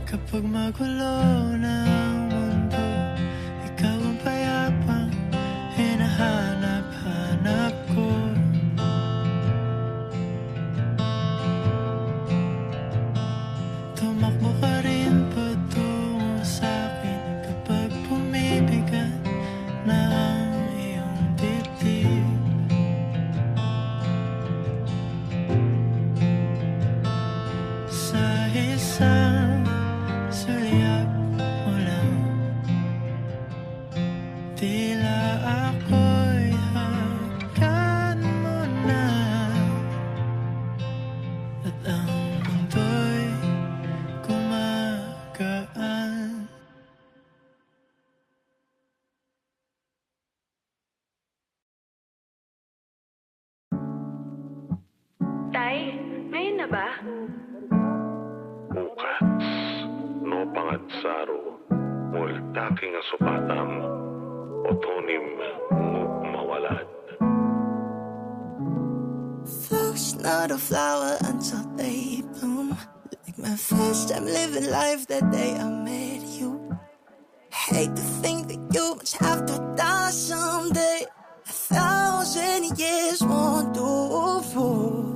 Kapag magulo ng mundo, ikaw ang payapang hinahanap-hanap ko. Tumakbo ka rin patungo sa'kin kapag bumibigat na ang iyong dibdib. Sa isang sulyap mula na ba? Bukas, no pangatsaro, multaking asupatam, otonim mo mawalad. Flowers not a flower until they bloom. Like my first time living life that day I met you. Hate to think that you must have to die someday. 1,000 years won't do for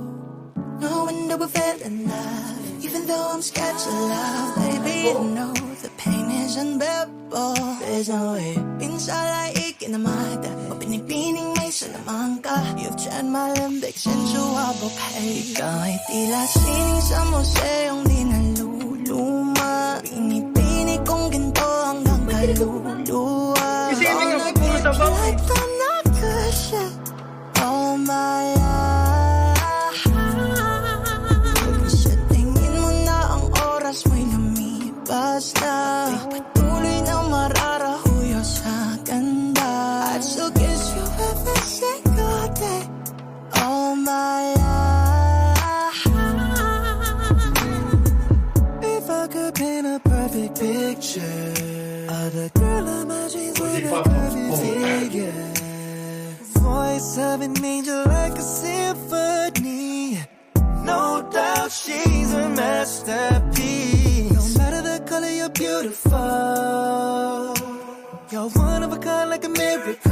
no wonder we fell in love. Even though I'm scared to love, baby, I know the pain is unbearable. There's no way. Pinsala ikinamada, o pinipining may salamang ka. You've turned my limbics into a bouquet. Ikaw ay tila sining sa museong di naluluma. Pinipini kong ginto hanggang kaluluwa. Isipin nga puro sabaw. Like I'm not good shit all my life. Sa tingin mo na ang oras mo'y lumipas na. Patuloy na mararahuyo sa ganda. I'd still kiss you every single day all my life. If I could paint a perfect picture of the girl of my dreams with a perfect figure, voice of an angel like a symphony. No doubt she's a masterpiece. No matter the color, you're beautiful. You're one of a kind like a miracle.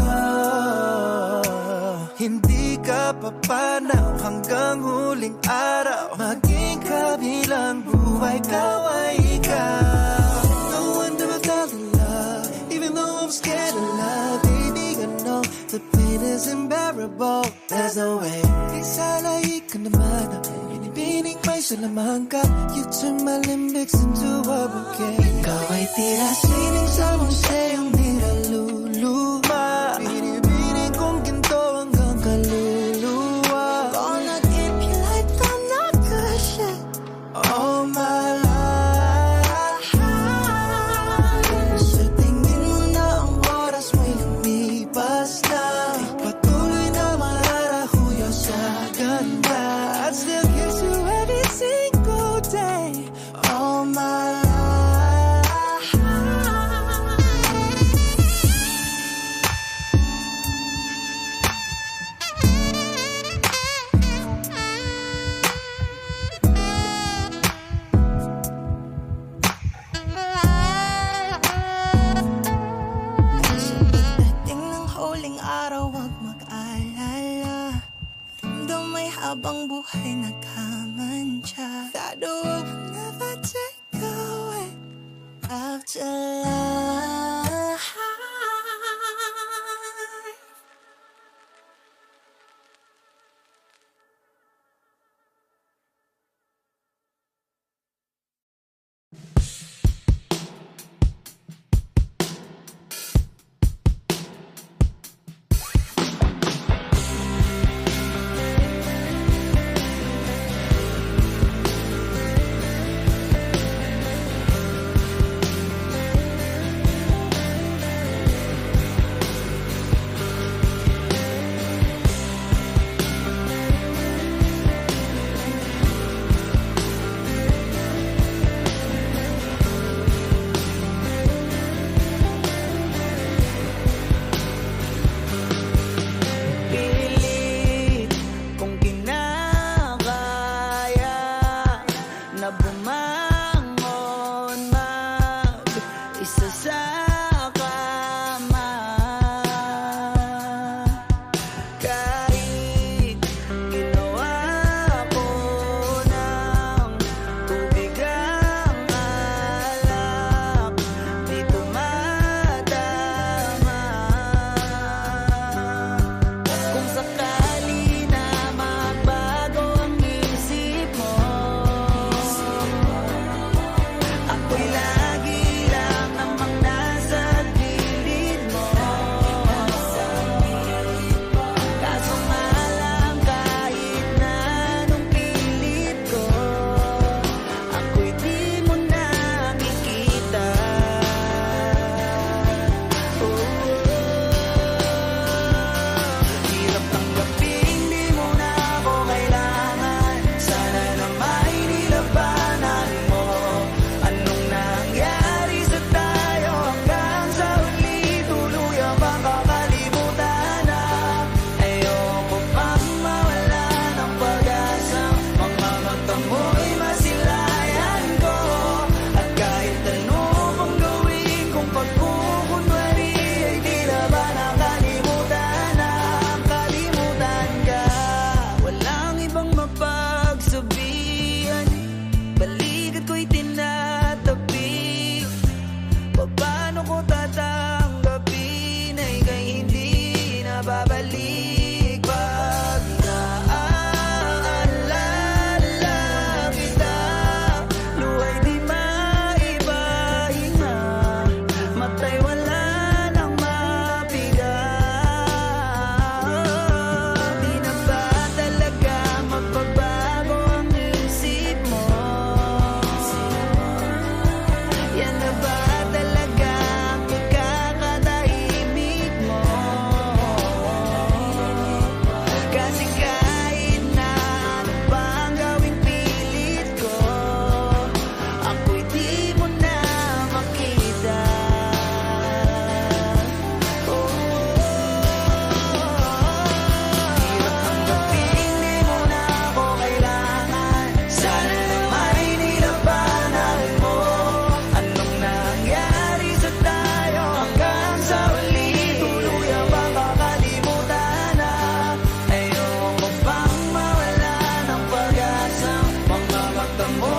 Hindi ka papanaw hanggang huling araw. Maging kabilang buhay, ikaw ay ikaw. No wonder I fell in love, even though I'm scared of love. Baby, I know the pain is unbearable. There's no way. Isalay ka naman, binibining may salamang ka. You turn my limbics into a bouquet. Ikaw ay tila sining sa museong niluluma. Binibining kong ginto hanggang kaluluwa. Gonna keep you like I'm not good shit all my life. Sa tingin mo na ang oras mo'y lumipas na. Patuloy na mararahuyo sa ganda. I'd still kiss you every single day all my life. Sa pagdating ng huling araw, huwag mag-alala. Mundo may habang buhay nagkamantya. That the world will never take away after life.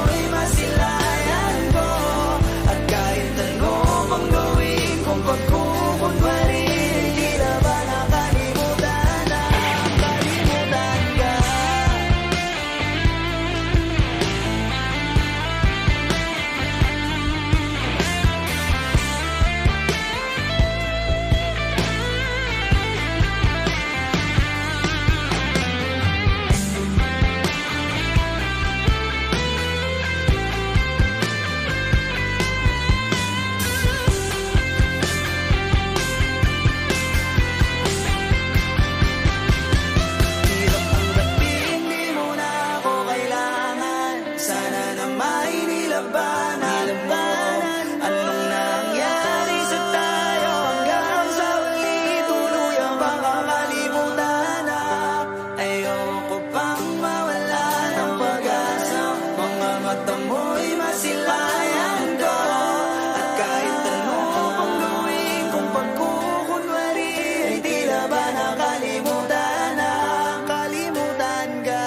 mo'y masilayan ko. At kahit ano mang gawin kong pagkukunwari, di na ba nakalimutan na kalimutan ka? Hirap tanggapin, di mo na ako kailangan. Sana na may nilabanan mo. Anong nangyari sa tayo hanggang sa uli tuluyang makakalimutan na. Ayoko pang mawala ng pag-asa. Mga mata mo'y masilayan ko. At kahit ano pang gawin kung pagkukunwari, ay di na ba nakalimutan na kalimutan ka?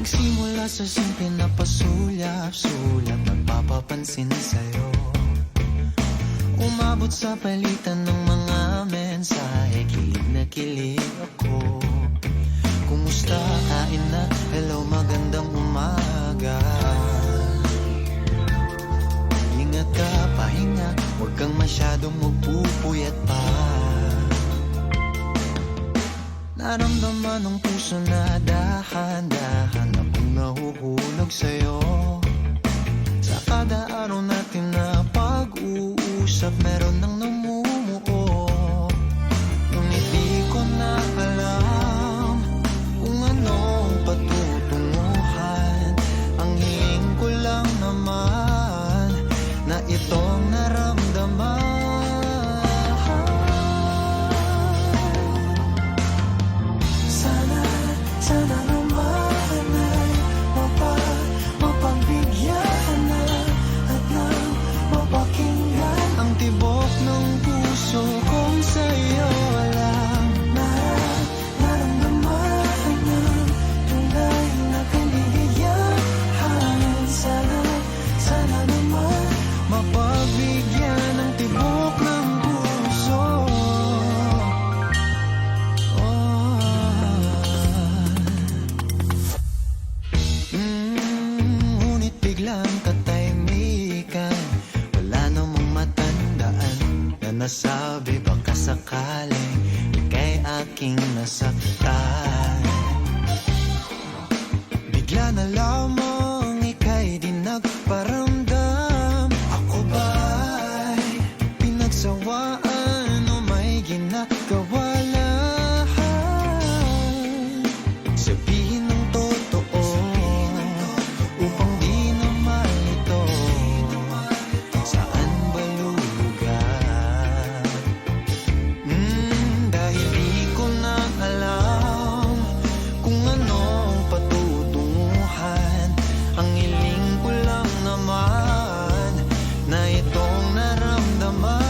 Nagsimula sa simple na pasulyap-sulyap, nagpapapansin sa'yo. Umabot sa palitan ng mga mensahe, kilig na kilig ako. Kumusta, kain na, hello, magandang umaga. Ingat ka, pahinga, huwag kang masyadong magpupuyat pa. Naramdaman ng puso na dahan-dahan akong nahuhulog sa'yo. Sa kada araw natin na pag-uusap, meron nang namumuo. Ngunit di ko na alam kung anong patutunguhan. Ang hiling ko lang naman na itong naramdaman. Sana naman ay mapagbigyan na at nang mapakinggan Ang tibok ng puso kong sa'yo lang. Naramdaman ng tunay na kaligayahan. Sana naman Mapagbigyan ng tibok ng puso. Ngunit biglang katahimikan. Wala namang matandaan na nasabi baka sakaling ika'y aking nasaktan. Bigla na lamang ika'y di nagparamdam. Ako ba'y pinagsawaan o may ginagawa lang? Sabihin ng totoo upang di na malito. Saan ba lulugar? Dahil di ko na alam kung anong patutunguhan. Ang hiling ko lang naman na itong naramdaman.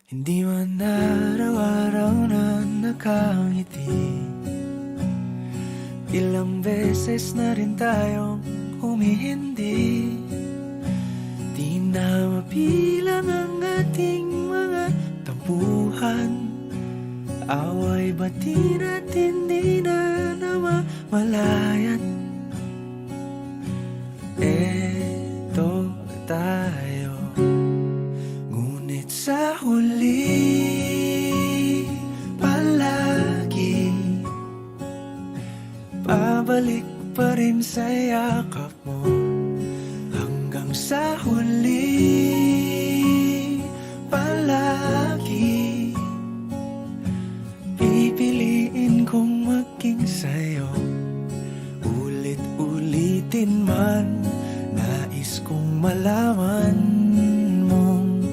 Hindi man araw-araw na nakangiti, ilang beses na rin tayong humihindi. Di na mapilang ang ating mga tampuhan, away bati natin di na namamalayan. Eto tayo, ngunit sa huli palagi pabalik pa rin sa yakap mo. Hanggang sa huli palagi pipiliin kong maging sa'yo. Ulit-ulitin man, nais kong malaman mong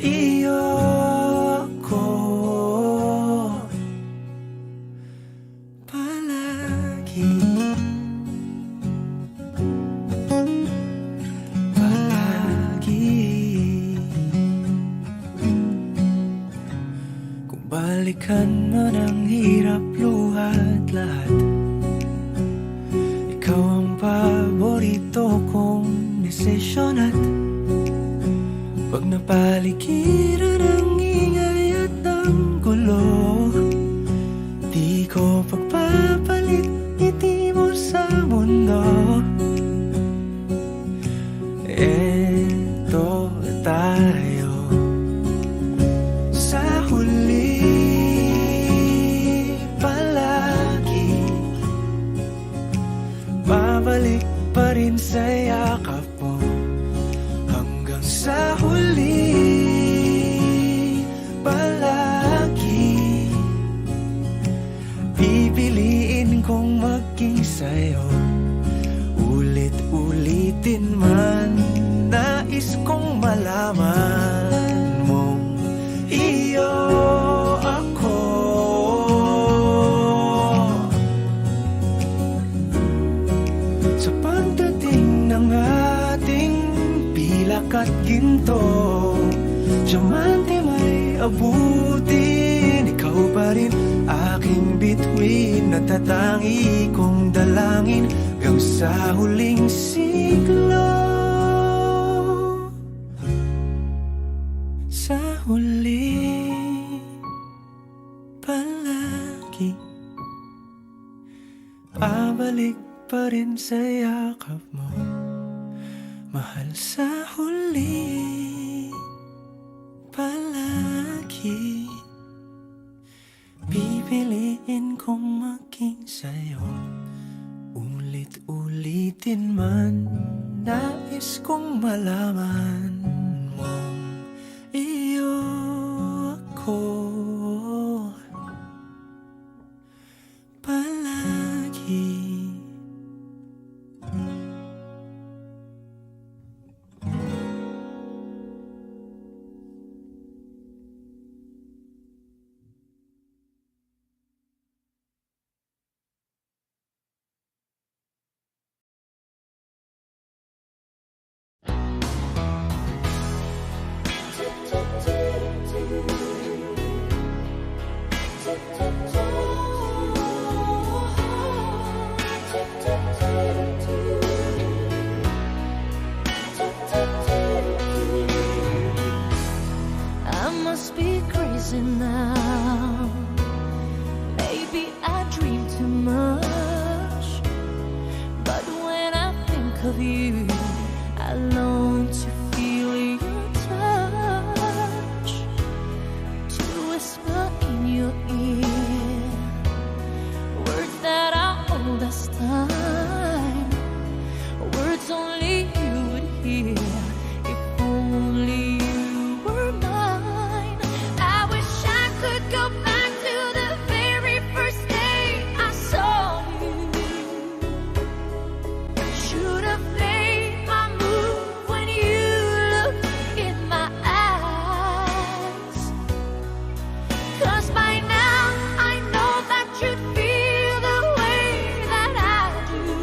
iyo ako palagi. Kung balikan man ang hirap, luhat lahat, ikaw ang paborito kong desisyon. At pag napaligiran ang ingay at ang gulo, di ko pagpapalit ngiti mo sa mundo. Eto tayo, sa huli palagi babalik pa rin sa yakap mo. Hanggang sa huli palagi pipiliin kong maging sa'yo. Ulit-ulitin man, nais kong malaman mong iyo ako sa pagdating ng ating pilak at ginto. Diamante may abutin, ikaw pa rin aking bituin, natatangi kong dalangin hanggang sa huling siglo. Sa huli palagi pabalik pa rin sa yakap mo, mahal. Sa huli palagi pipiliin kong maging sa'yo. Ulit-ulitin man, nais kong malaman mong iyo ako palagi. I must be crazy now. Maybe I dream too much. But when I think of you, I long to feel your touch, to whisper in your ear words that are old as time, words only you would hear if only you were mine. I wish I could go back to the very first day I saw you. Should have made my move when you looked in my eyes. 'Cause by now I know that you'd feel the way that I do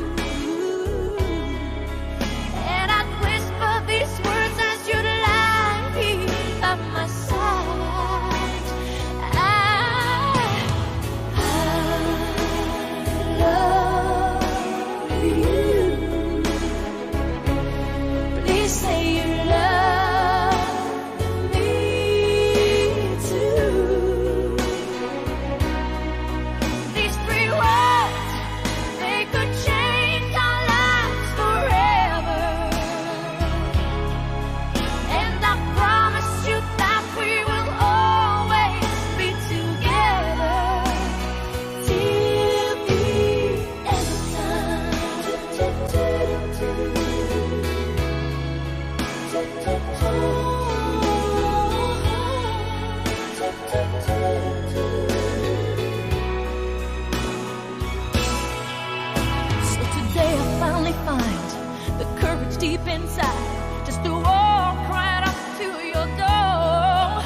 deep inside, just to walk right up to your door.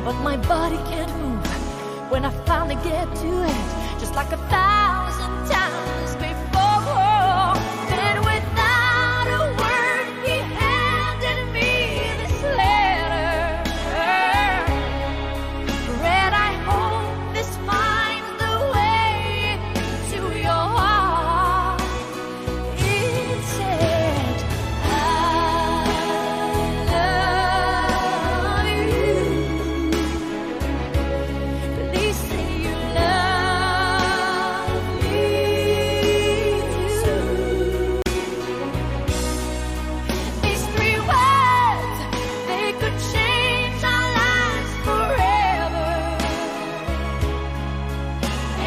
But my body can't move when I finally get to it, just like 1,000 times before. Then without a word, he handed me this letter. Read, I hope this finds the way to your heart. It said, I love you. Please say you love me too. These 3 words, they could change our lives forever.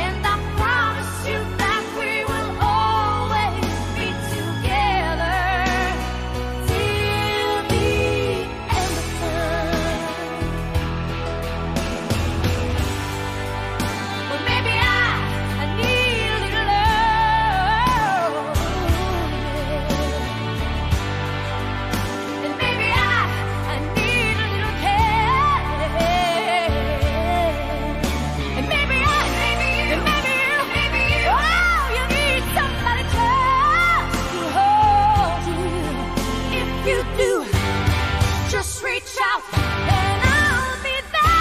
And I promise you that we will always be together till the end of time. Well, maybe I need a little love, and maybe I need a little care, and maybe you, oh, you need somebody just to hold you. If you do, just reach out and I'll be there.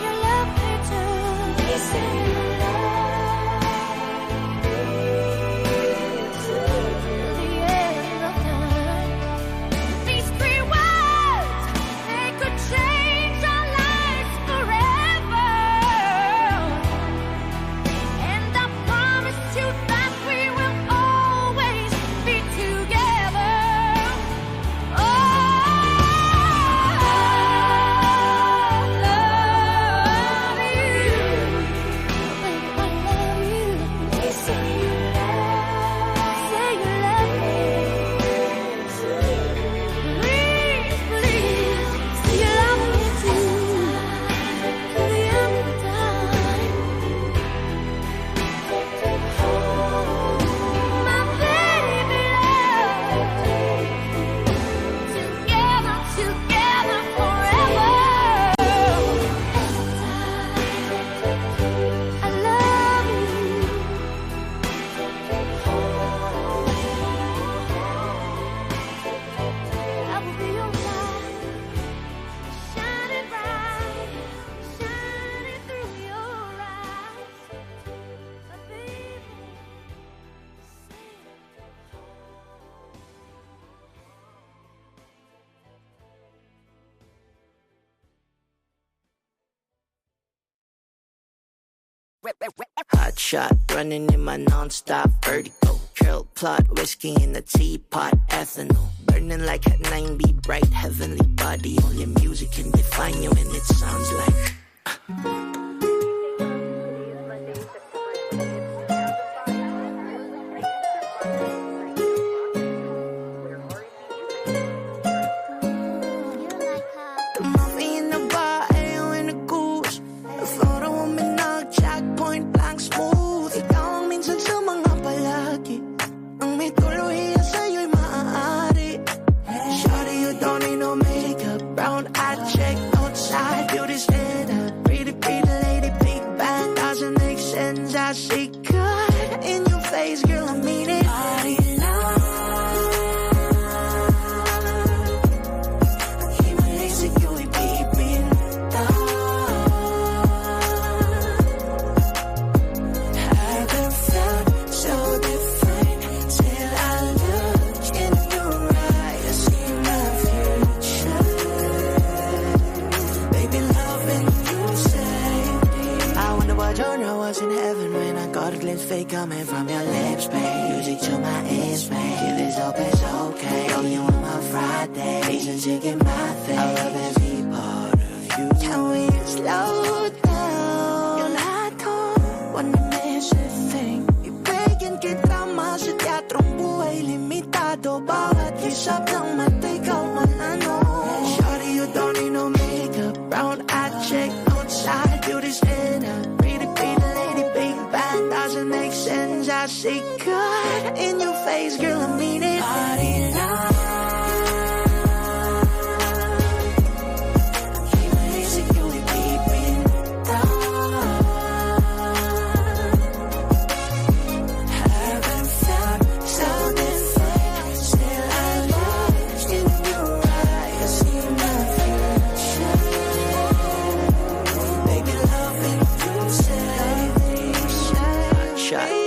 You love me too. You say you love me till the end of time. These 3 words, they could change our lives forever. And I promise you that we will always be together. Oh, love you. I love you. Please say you love me. Please, please, say you love me too. Till the end of time. My baby love. Together forever. I love you. I will be your light, shining bright, shining through your eyes. My baby, Hot shot, running in my non-stop vertigo. Trail plot, whiskey in the teapot, ethanol. Burning like a 9B, bright heavenly body. Only music can define you and it sounds like the movie in the bar, ayaw in the goose. The photo mo minag-check, point blank smooth. Ikaw ang minsan sa mga palagi. Ang may tuluyan sa'yo'y maaari. Shawty, you don't need no makeup. Brown eye check, outside, beauty stand up. Pretty, pretty lady, big bang, doesn't make sense. I see God in your face, girl, I mean it. Body love. In heaven when I got a glimpse fake coming from your lips, babe. Music to my ears, babe. If it's up, it's okay. Oh, you on my Friday. Reasons you get my thing. I love every part of you. Can we slow down? Yung lahat ko, wanna miss a thing. Ibigin kita mas sa teatrong buhay limitado. Bawat kisap ng mata, ikaw man ano. Shawty, you don't need no makeup. Brown eye check, outside. shot.